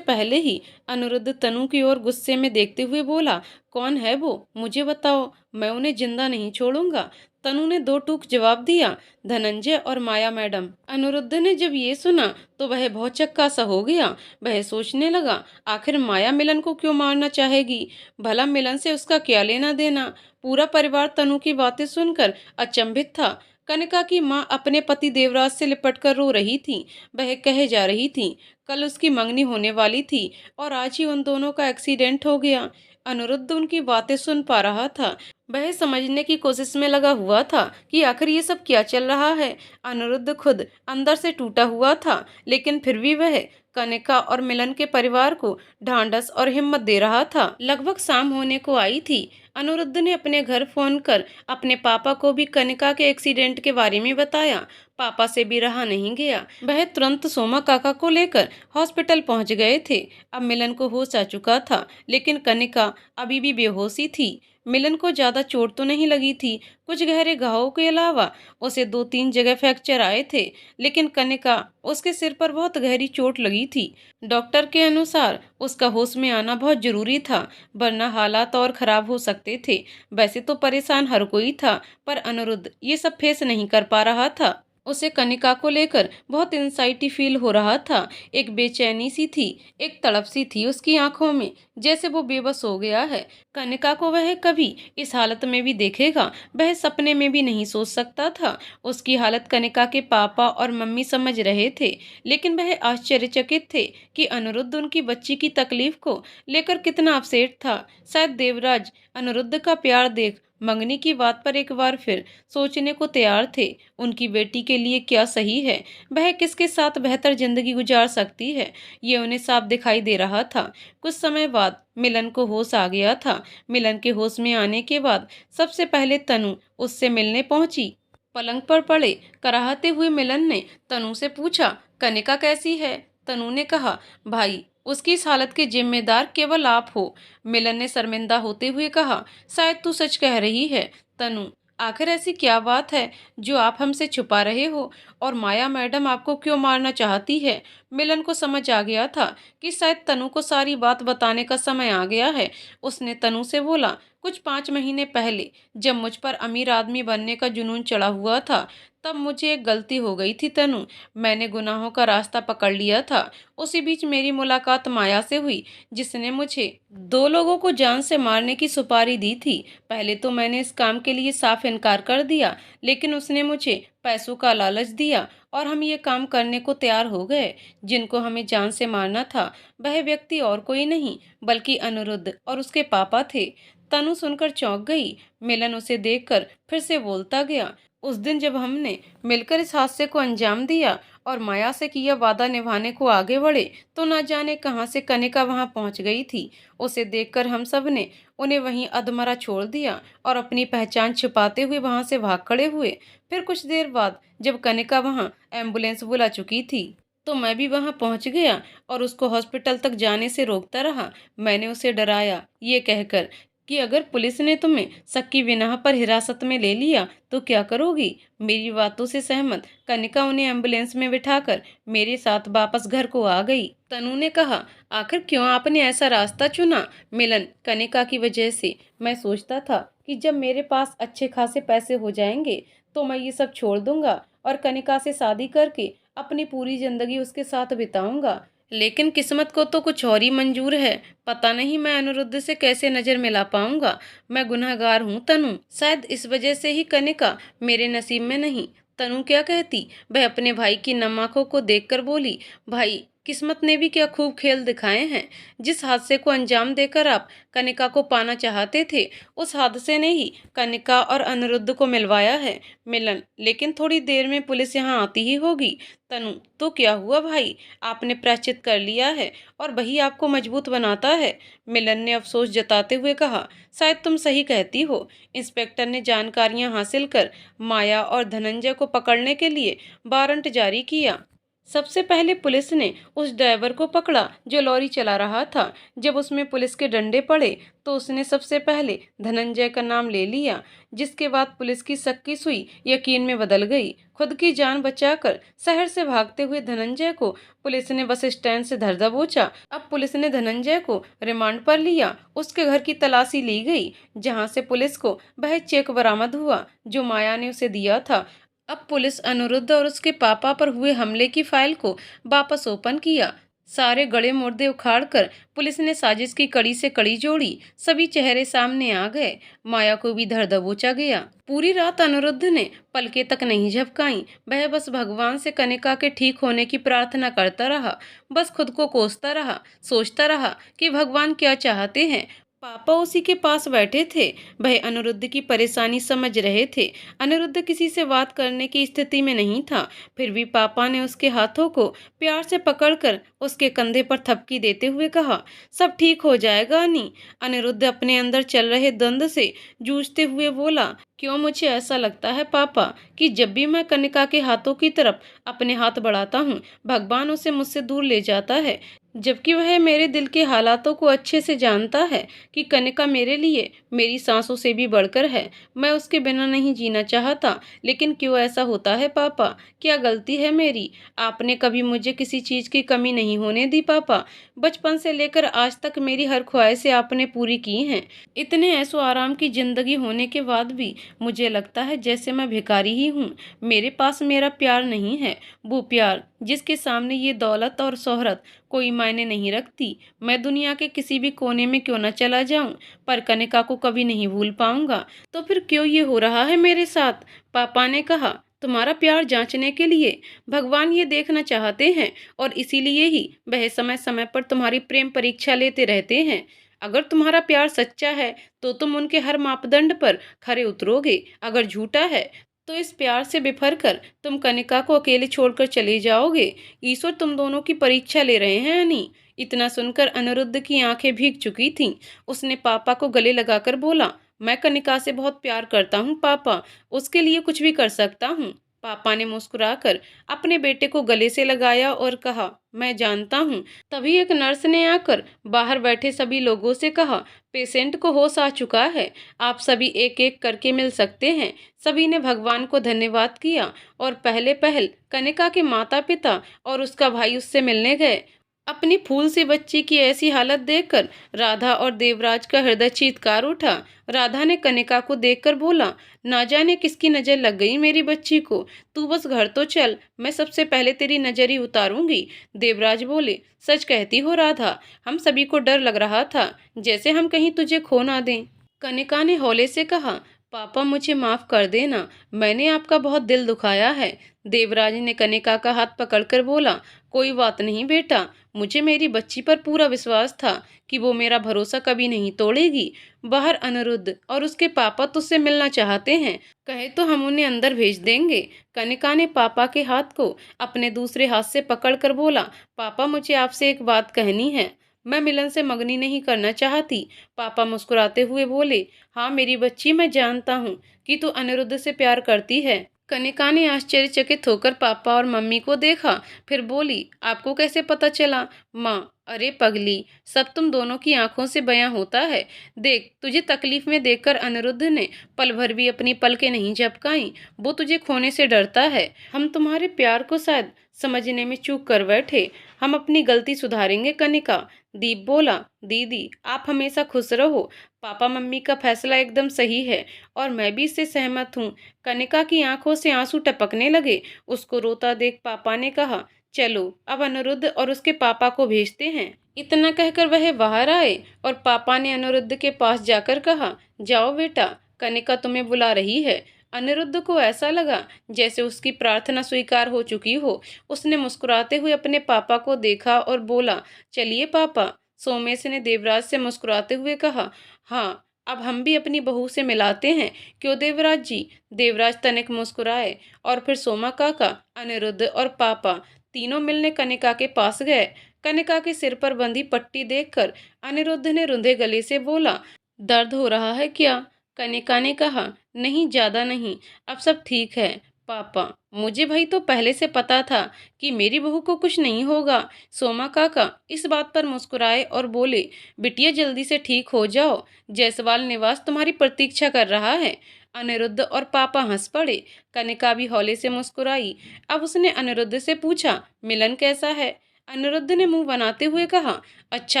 Speaker 1: पहले ही अनिरुद्ध तनु की ओर गुस्से में देखते हुए बोला, कौन है वो? मुझे बताओ, मैं उन्हें जिंदा नहीं छोड़ूंगा। तनु ने दो टूक जवाब दिया, धनंजय और माया मैडम। अनिरुद्ध ने जब ये सुना तो वह बहुत चक्का सा हो गया। वह सोचने लगा, आखिर माया मिलन को क्यों मारना चाहेगी? भला मिलन से उसका क्या लेना देना? पूरा परिवार तनु की बातें सुनकर अचंभित था। कनिका की माँ अपने पति देवराज से लिपटकर रो रही थी। वह कहे जा रही थी, कल उसकी मंगनी होने वाली थी और आज ही उन दोनों का एक्सीडेंट हो गया। अनिरुद्ध उनकी बातें सुन पा रहा था। वह समझने की कोशिश में लगा हुआ था कि आखिर ये सब क्या चल रहा है। अनिरुद्ध खुद अंदर से टूटा हुआ था, लेकिन फिर भी वह कनिका और मिलन के परिवार को ढांढस और हिम्मत दे रहा था। लगभग शाम होने को आई थी। अनिरुद्ध ने अपने घर फोन कर अपने पापा को भी कनिका के एक्सीडेंट के बारे में बताया। पापा से भी रहा नहीं गया। वह तुरंत सोमा काका को लेकर हॉस्पिटल पहुंच गए थे। अब मिलन को होश आ चुका था, लेकिन कनिका अभी भी बेहोशी थी। मिलन को ज्यादा चोट तो नहीं लगी थी। कुछ गहरे घावों के अलावा उसे 2-3 जगह फ्रैक्चर आए थे, लेकिन कनिका उसके सिर पर बहुत गहरी चोट लगी थी। डॉक्टर के अनुसार उसका होश में आना बहुत जरूरी था, वरना हालात और खराब हो सकते थे। वैसे तो परेशान हर कोई था, पर अनिरुद्ध ये सब फेस नहीं कर पा रहा था। उसे कनिका को लेकर बहुत एंजाइटी फील हो रहा था। एक बेचैनी सी थी, एक तड़प सी थी उसकी आंखों में, जैसे वो बेबस हो गया है। कनिका को वह कभी इस हालत में भी देखेगा, वह सपने में भी नहीं सोच सकता था। उसकी हालत कनिका के पापा और मम्मी समझ रहे थे, लेकिन वह आश्चर्यचकित थे कि अनिरुद्ध उनकी बच्ची की तकलीफ को लेकर कितना अपसेट था। शायद देवराज अनिरुद्ध का प्यार देख मंगनी की बात पर एक बार फिर सोचने को तैयार थे। उनकी बेटी के लिए क्या सही है, वह किसके साथ बेहतर जिंदगी गुजार सकती है, ये उन्हें साफ दिखाई दे रहा था। कुछ समय बाद मिलन को होश आ गया था। मिलन के होश में आने के बाद सबसे पहले तनु उससे मिलने पहुंची। पलंग पर पड़े कराहते हुए मिलन ने तनु से पूछा, कनिका कैसी है? तनु ने कहा, भाई उसकी इस हालत के जिम्मेदार केवल आप हो। मिलन ने शर्मिंदा होते हुए कहा, शायद तू सच कह रही है तनु। आखिर ऐसी क्या बात है जो आप हमसे छुपा रहे हो, और माया मैडम आपको क्यों मारना चाहती है? मिलन को समझ आ गया था कि शायद तनु को सारी बात बताने का समय आ गया है। उसने तनु से बोला, कुछ 5 महीने पहले जब मुझ पर अमीर आदमी बनने का जुनून चढ़ा हुआ था, तब मुझे एक गलती हो गई थी तनु। मैंने गुनाहों का रास्ता पकड़ लिया था। उसी बीच मेरी मुलाकात माया से हुई, जिसने मुझे 2 लोगों को जान से मारने की सुपारी दी थी। पहले तो मैंने इस काम के लिए साफ इनकार कर दिया, लेकिन उसने मुझे पैसों का लालच दिया और हम ये काम करने को तैयार हो गए। जिनको हमें जान से मारना था वह व्यक्ति और कोई नहीं बल्कि अनिरुद्ध और उसके पापा थे। तनु सुनकर चौंक गई। मिलन उसे देखकर फिर से बोलता गया, उस दिन जब हमने मिलकर इस हादसे को अंजाम दिया और माया से किया वादा निभाने को आगे बढ़े, तो ना जाने कहां से कनिका वहां पहुंच गई थी। उसे देखकर हम सब ने उन्हें वहीं अधमरा छोड़ दिया और अपनी पहचान छिपाते हुए वहां से भाग खड़े हुए। फिर कुछ देर बाद जब कनिका वहां एम्बुलेंस बुला चुकी थी, तो मैं भी वहां पहुंच गया और उसको हॉस्पिटल तक जाने से रोकता रहा। मैंने उसे डराया, ये कहकर कि अगर पुलिस ने तुम्हें शक बिना पर हिरासत में ले लिया तो क्या करोगी। मेरी बातों से सहमत कनिका उन्हें एम्बुलेंस में बिठाकर मेरे साथ वापस घर को आ गई। तनु ने कहा, आखिर क्यों आपने ऐसा रास्ता चुना। मिलन, कनिका की वजह से। मैं सोचता था कि जब मेरे पास अच्छे खासे पैसे हो जाएंगे तो मैं ये सब छोड़ दूंगा और कनिका से शादी करके अपनी पूरी जिंदगी उसके साथ बिताऊंगा। लेकिन किस्मत को तो कुछ और ही मंजूर है। पता नहीं मैं अनिरुद्ध से कैसे नजर मिला पाऊंगा। मैं गुनहगार हूँ तनु, शायद इस वजह से ही कनिका मेरे नसीब में नहीं। तनु क्या कहती। वह अपने भाई की नम आंखों को देखकर बोली, भाई किस्मत ने भी क्या खूब खेल दिखाए हैं। जिस हादसे को अंजाम देकर आप कनिका को पाना चाहते थे, उस हादसे ने ही कनिका और अनिरुद्ध को मिलवाया है। मिलन, लेकिन थोड़ी देर में पुलिस यहाँ आती ही होगी। तनु, तो क्या हुआ भाई, आपने प्रायश्चित कर लिया है और वही आपको मजबूत बनाता है। मिलन ने अफसोस जताते हुए कहा, शायद तुम सही कहती हो। इंस्पेक्टर ने जानकारियां हासिल कर माया और धनंजय को पकड़ने के लिए वारंट जारी किया। सबसे पहले पुलिस ने उस ड्राइवर को पकड़ा जो लॉरी चला रहा था। जब उसमें पुलिस के डंडे पड़े तो उसने सबसे पहले धनंजय का नाम ले लिया, जिसके बाद पुलिस की शक की सुई यकीन में बदल गई। खुद की जान बचाकर शहर से भागते हुए धनंजय को पुलिस ने बस स्टैंड से धर दबोचा। अब पुलिस ने धनंजय को रिमांड पर लिया। उसके घर की तलाशी ली गई, जहां से पुलिस को वह चेक बरामद हुआ जो माया ने उसे दिया था। अब पुलिस अनिरुद्ध और उसके पापा पर हुए हमले की फाइल को वापस ओपन किया। सारे गड़े मुर्दे उखाड़कर पुलिस ने साजिश की कड़ी से कड़ी जोड़ी। सभी चेहरे सामने आ गए। माया को भी धर दबोचा गया। पूरी रात अनिरुद्ध ने पलके तक नहीं झपकाई। वह बस भगवान से कनिका के ठीक होने की प्रार्थना करता रहा। बस खुद को कोसता रहा, सोचता रहा कि भगवान क्या चाहते हैं। पापा उसी के पास बैठे थे। वह अनिरुद्ध की परेशानी समझ रहे थे। अनिरुद्ध किसी से बात करने की स्थिति में नहीं था। फिर भी पापा ने उसके हाथों को प्यार से पकड़कर उसके कंधे पर थपकी देते हुए कहा, सब ठीक हो जाएगा अनी। अनिरुद्ध अपने अंदर चल रहे द्वंद्व से जूझते हुए बोला, क्यों मुझे ऐसा लगता है पापा कि जब भी मैं कनिका के हाथों की तरफ अपने हाथ बढ़ाता हूँ, भगवान उसे मुझसे दूर ले जाता है, जबकि वह मेरे दिल के हालातों को अच्छे से जानता है कि कनिका मेरे लिए मेरी सांसों से भी बढ़कर है। मैं उसके बिना नहीं जीना चाहता, लेकिन क्यों ऐसा होता है पापा। क्या गलती है मेरी। आपने कभी मुझे किसी चीज़ की कमी नहीं होने दी पापा। बचपन से लेकर आज तक मेरी हर ख्वाहिशें आपने पूरी की हैं। इतने ऐशो आराम की जिंदगी होने के बाद भी मुझे लगता है जैसे मैं भिखारी ही हूँ। मेरे पास मेरा प्यार नहीं है, वो प्यार जिसके सामने ये दौलत और शोहरत कोई मायने नहीं रखती। मैं दुनिया के किसी भी कोने में क्यों न चला जाऊं, पर कनिका को कभी नहीं भूल पाऊंगा। तो फिर क्यों ये हो रहा है मेरे साथ। पापा ने कहा, तुम्हारा प्यार जांचने के लिए भगवान ये देखना चाहते हैं और इसीलिए ही वह समय समय पर तुम्हारी प्रेम परीक्षा लेते रहते हैं। अगर तुम्हारा प्यार सच्चा है तो तुम उनके हर मापदंड पर खरे उतरोगे। अगर झूठा है तो इस प्यार से बिफर कर तुम कनिका को अकेले छोड़कर चले जाओगे। ईश्वर तुम दोनों की परीक्षा ले रहे हैं अनी। इतना सुनकर अनिरुद्ध की आंखें भीग चुकी थीं। उसने पापा को गले लगाकर बोला, मैं कनिका से बहुत प्यार करता हूँ पापा, उसके लिए कुछ भी कर सकता हूँ। पापा ने मुस्कुराकर अपने बेटे को गले से लगाया और कहा, मैं जानता हूँ। तभी एक नर्स ने आकर बाहर बैठे सभी लोगों से कहा, पेशेंट को होश आ चुका है, आप सभी एक एक करके मिल सकते हैं। सभी ने भगवान को धन्यवाद किया और पहले पहल कनिका के माता पिता और उसका भाई उससे मिलने गए। अपनी फूल सी बच्ची की ऐसी हालत देखकर राधा और देवराज का हृदय चीत्कार उठा। राधा ने कनिका को देखकर बोला, ना जाने किसकी नजर लग गई मेरी बच्ची को। तू बस घर तो चल, मैं सबसे पहले तेरी नजर ही उतारूंगी। देवराज बोले, सच कहती हो राधा, हम सभी को डर लग रहा था जैसे हम कहीं तुझे खो ना दें। कनिका ने हौले से कहा, पापा मुझे माफ कर देना, मैंने आपका बहुत दिल दुखाया है। देवराज ने कनिका का हाथ पकड़कर बोला, कोई बात नहीं बेटा, मुझे मेरी बच्ची पर पूरा विश्वास था कि वो मेरा भरोसा कभी नहीं तोड़ेगी। बाहर अनिरुद्ध और उसके पापा तुझसे मिलना चाहते हैं, कहे तो हम उन्हें अंदर भेज देंगे। कनिका ने पापा के हाथ को अपने दूसरे हाथ से पकड़कर बोला, पापा मुझे आपसे एक बात कहनी है, मैं मिलन से मंगनी नहीं करना चाहती। पापा मुस्कुराते हुए बोले, हाँ मेरी बच्ची, मैं जानता हूँ कि तू अनिरुद्ध से प्यार करती है, कनिका ने आश्चर्यचकित होकर पापा और मम्मी को देखा, फिर बोली, आपको कैसे पता चला? माँ, अरे पगली, सब तुम दोनों की आंखों से बयां होता है। देख, तुझे तकलीफ में देखकर अनिरुद्ध ने पल भर भी अपनी पलकें नहीं झपकाईं। वो तुझे खोने से डरता है। हम तुम्हारे प्यार को शायद समझने में चूक कर बैठे। हम अपनी गलती सुधारेंगे कनिका। दीप बोला, दीदी आप हमेशा खुश रहो। पापा मम्मी का फैसला एकदम सही है और मैं भी इससे सहमत हूँ। कनिका की आंखों से आंसू टपकने लगे। उसको रोता देख पापा ने कहा, चलो अब अनिरुद्ध और उसके पापा को भेजते हैं। इतना कहकर वह बाहर आए और पापा ने अनिरुद्ध के पास जाकर कहा, जाओ बेटा, कनिका तुम्हें बुला रही है। अनिरुद्ध को ऐसा लगा जैसे उसकी प्रार्थना स्वीकार हो चुकी हो। उसने मुस्कुराते हुए अपने पापा को देखा और बोला, चलिए पापा। सोमेश ने देवराज से मुस्कुराते हुए कहा, हाँ, अब हम भी अपनी बहू से मिलाते हैं, क्यों देवराज जी? देवराज तनिक मुस्कुराए और फिर सोमा काका, अनिरुद्ध और पापा तीनों मिलने कनिका के पास गए। कनिका के सिर पर बंधी पट्टी देखकर अनिरुद्ध ने रुंधे गले से बोला, दर्द हो रहा है क्या? कनिका ने कहा, नहीं, ज्यादा नहीं, अब सब ठीक है। पापा, मुझे भाई तो पहले से पता था कि मेरी बहू को कुछ नहीं होगा। सोमा काका इस बात पर मुस्कुराए और बोले, बिटिया जल्दी से ठीक हो जाओ, जायसवाल निवास तुम्हारी प्रतीक्षा कर रहा है। अनिरुद्ध और पापा हंस पड़े। कनिका भी हौले से मुस्कुराई। अब उसने अनिरुद्ध से पूछा, मिलन कैसा है? अनिरुद्ध ने मुंह बनाते हुए कहा, अच्छा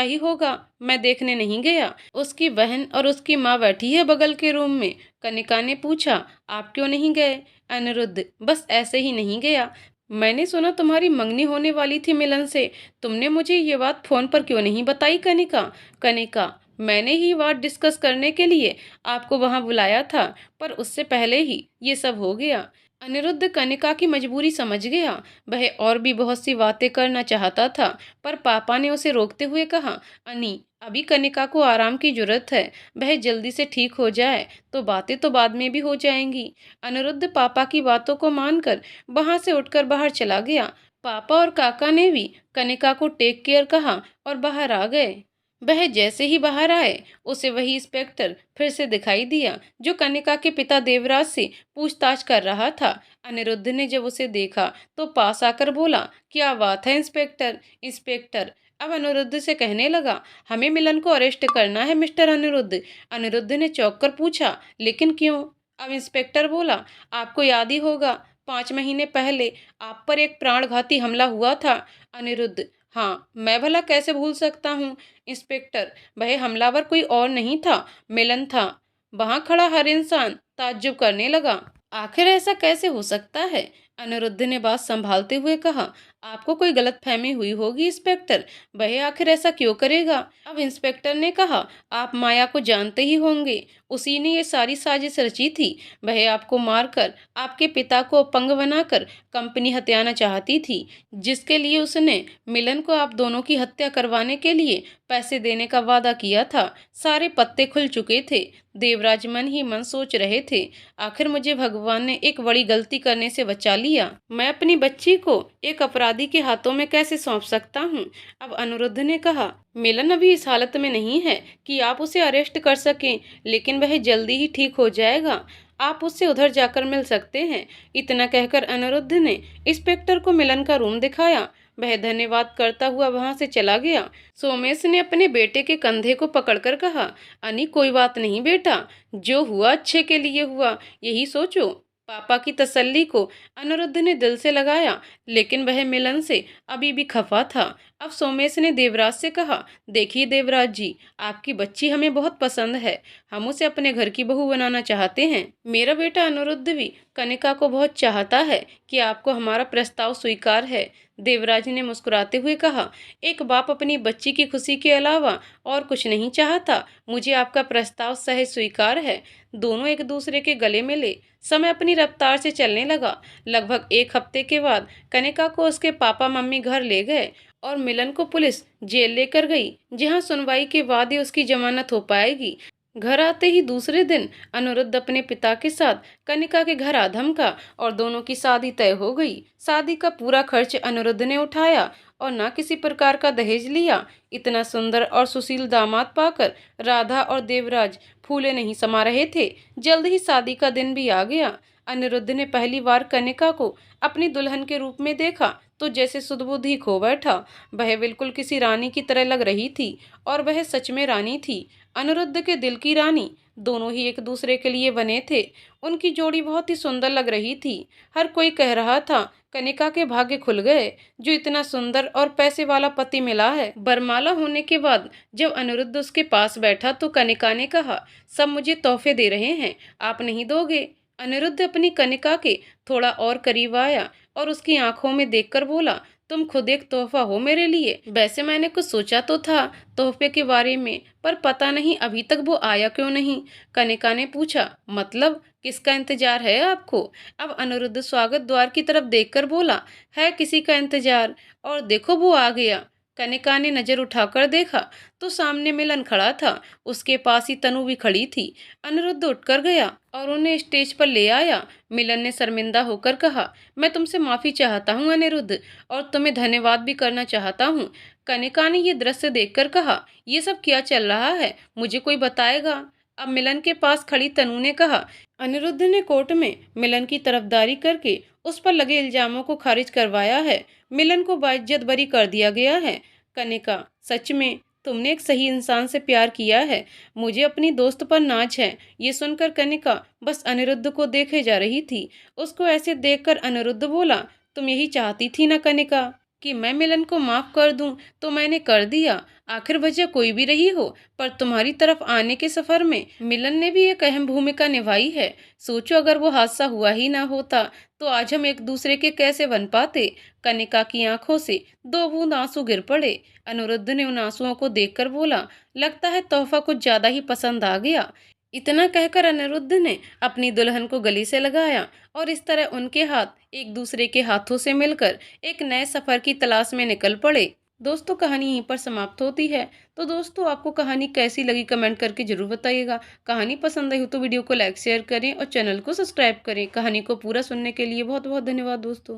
Speaker 1: ही होगा, मैं देखने नहीं गया। उसकी बहन और उसकी माँ बैठी है बगल के रूम में। कनिका ने पूछा, आप क्यों नहीं गए? अनिरुद्ध, बस ऐसे ही नहीं गया। मैंने सुना तुम्हारी मंगनी होने वाली थी मिलन से। तुमने मुझे ये बात फोन पर क्यों नहीं बताई कनिका? कनिका, मैंने ही बात डिस्कस करने के लिए आपको वहां बुलाया था, पर उससे पहले ही ये सब हो गया। अनिरुद्ध कनिका की मजबूरी समझ गया। वह और भी बहुत सी बातें करना चाहता था, पर पापा ने उसे रोकते हुए कहा, अनी, अभी कनिका को आराम की जरूरत है। वह जल्दी से ठीक हो जाए तो बातें तो बाद में भी हो जाएंगी। अनिरुद्ध पापा की बातों को मानकर वहां से उठकर बाहर चला गया। पापा और काका ने भी कनिका को टेक केयर कहा और बाहर आ गए। वह जैसे ही बाहर आए, उसे वही इंस्पेक्टर फिर से दिखाई दिया जो कनिका के पिता देवराज से पूछताछ कर रहा था। अनिरुद्ध ने जब उसे देखा तो पास आकर बोला, क्या बात है इंस्पेक्टर? इंस्पेक्टर अब अनिरुद्ध से कहने लगा, हमें मिलन को अरेस्ट करना है मिस्टर अनिरुद्ध। अनिरुद्ध ने चौंक कर पूछा, लेकिन क्यों? अब इंस्पेक्टर बोला, आपको याद ही होगा 5 महीने पहले आप पर एक प्राणघाती हमला हुआ था। अनिरुद्ध, हाँ, मैं भला कैसे भूल सकता हूँ इंस्पेक्टर। वह हमलावर कोई और नहीं था, मिलन था। वहां खड़ा हर इंसान ताज्जुब करने लगा। आखिर ऐसा कैसे हो सकता है? अनिरुद्ध ने बात संभालते हुए कहा, आपको कोई गलतफहमी हुई होगी इंस्पेक्टर। वह आखिर ऐसा क्यों करेगा? अब इंस्पेक्टर ने कहा, आप माया को जानते ही होंगे। उसी ने ये सारी साजिश रची थी। वह आपको मारकर आपके पिता को अपंग बनाकर कंपनी हत्याना चाहती थी, जिसके लिए उसने मिलन को आप दोनों की हत्या करवाने के लिए पैसे देने का वादा किया था। सारे पत्ते खुल चुके थे। देवराज मन ही मन सोच रहे थे, आखिर मुझे भगवान ने एक बड़ी गलती करने से बचा लिया। मैं अपनी बच्ची को एक अपराधी के हाथों में कैसे सौंप सकता हूँ? अब अनिरुद्ध ने कहा, मिलन अभी इस हालत में नहीं है कि आप उसे अरेस्ट कर सकें, लेकिन वह जल्दी ही ठीक हो जाएगा। आप उससे उधर जाकर मिल सकते हैं। इतना कहकर अनिरुद्ध ने इंस्पेक्टर को मिलन का रूम दिखाया। वह धन्यवाद करता हुआ वहां से चला गया। सोमेश ने अपने बेटे के कंधे को पकड़कर कहा, अनी, कोई बात नहीं बेटा, जो हुआ अच्छे के लिए हुआ, यही सोचो। पापा की तसल्ली को अनिरुद्ध ने दिल से लगाया, लेकिन वह मिलन से अभी भी खफा था। अब सोमेश ने देवराज से कहा, देखिए देवराज जी, आपकी बच्ची हमें बहुत पसंद है। हम उसे अपने घर की बहू बनाना चाहते हैं। मेरा बेटा अनिरुद्ध भी कनिका को बहुत चाहता है कि आपको हमारा प्रस्ताव स्वीकार है। देवराज ने मुस्कुराते हुए कहा, एक बाप अपनी बच्ची की खुशी के अलावा और कुछ नहीं चाहता। मुझे आपका प्रस्ताव सहज स्वीकार है। दोनों एक दूसरे के गले मिले। समय अपनी रफ्तार से चलने लगा। लगभग 1 हफ्ते के बाद कनिका को उसके पापा मम्मी घर ले गए और मिलन को पुलिस जेल लेकर गई, जहां सुनवाई के बाद ही उसकी जमानत हो पाएगी। घर आते ही दूसरे दिन अनिरुद्ध अपने पिता के साथ कनिका के घर आ धमका और दोनों की शादी तय हो गई। शादी का पूरा खर्च अनिरुद्ध ने उठाया और न किसी प्रकार का दहेज लिया। इतना सुंदर और सुशील दामाद पाकर राधा और देवराज फूले नहीं समा रहे थे। जल्द ही शादी का दिन भी आ गया। अनिरुद्ध ने पहली बार कनिका को अपनी दुल्हन के रूप में देखा तो जैसे सुध-बुध ही खो बैठा। वह बिल्कुल किसी रानी की तरह लग रही थी और वह सच में रानी थी, अनिरुद्ध के दिल की रानी। दोनों ही एक दूसरे के लिए बने थे। उनकी जोड़ी बहुत ही सुंदर लग रही थी। हर कोई कह रहा था कनिका के भाग्य खुल गए, जो इतना सुंदर और पैसे वाला पति मिला है। बरमाला होने के बाद जब अनिरुद्ध उसके पास बैठा तो कनिका ने कहा, सब मुझे तोहफे दे रहे हैं, आप नहीं दोगे? अनिरुद्ध अपनी कनिका के थोड़ा और करीब आया और उसकी आंखों में देखकर बोला, तुम खुद एक तोहफा हो मेरे लिए। वैसे मैंने कुछ सोचा तो था तोहफे के बारे में, पर पता नहीं अभी तक वो आया क्यों नहीं। कनिका ने पूछा, मतलब किसका इंतजार है आपको? अब अनिरुद्ध स्वागत द्वार की तरफ देखकर बोला, है किसी का इंतजार, और देखो वो आ गया। कनिका ने नजर उठाकर देखा तो सामने मिलन खड़ा था, उसके पास ही तनु भी खड़ी थी। अनिरुद्ध उठकर गया और उन्हें स्टेज पर ले आया। मिलन ने शर्मिंदा होकर कहा, मैं तुमसे माफी चाहता हूँ अनिरुद्ध, और तुम्हें धन्यवाद भी करना चाहता हूँ। कनिका ने ये दृश्य देखकर कहा, ये सब क्या चल रहा है, मुझे कोई बताएगा? अब मिलन के पास खड़ी तनु ने कहा, अनिरुद्ध ने कोर्ट में मिलन की तरफदारी करके उस पर लगे इल्जामों को खारिज करवाया है। मिलन को बाइज्जत बरी कर दिया गया है। कनिका, सच में तुमने एक सही इंसान से प्यार किया है। मुझे अपनी दोस्त पर नाज है। ये सुनकर कनिका बस अनिरुद्ध को देखे जा रही थी। उसको ऐसे देखकर अनिरुद्ध बोला, तुम यही चाहती थी ना कनिका, कि मैं मिलन को माफ कर दूं, तो मैंने कर दिया। आखिर वजह कोई भी रही हो, पर तुम्हारी तरफ आने के सफर में मिलन ने भी एक अहम भूमिका निभाई है। सोचो अगर वो हादसा हुआ ही ना होता तो आज हम एक दूसरे के कैसे बन पाते। कनिका की आंखों से दो बूंद आंसू गिर पड़े। अनिरुद्ध ने उन आंसुओं को देखकर बोला, लगता है तोहफा कुछ ज्यादा ही पसंद आ गया। इतना कहकर अनिरुद्ध ने अपनी दुल्हन को गले से लगाया और इस तरह उनके हाथ एक दूसरे के हाथों से मिलकर एक नए सफर की तलाश में निकल पड़े। दोस्तों, कहानी यहीं पर समाप्त होती है। तो दोस्तों, आपको कहानी कैसी लगी कमेंट करके जरूर बताइएगा। कहानी पसंद आई हो तो वीडियो को लाइक शेयर करें और चैनल को सब्सक्राइब करें। कहानी को पूरा सुनने के लिए बहुत बहुत धन्यवाद दोस्तों।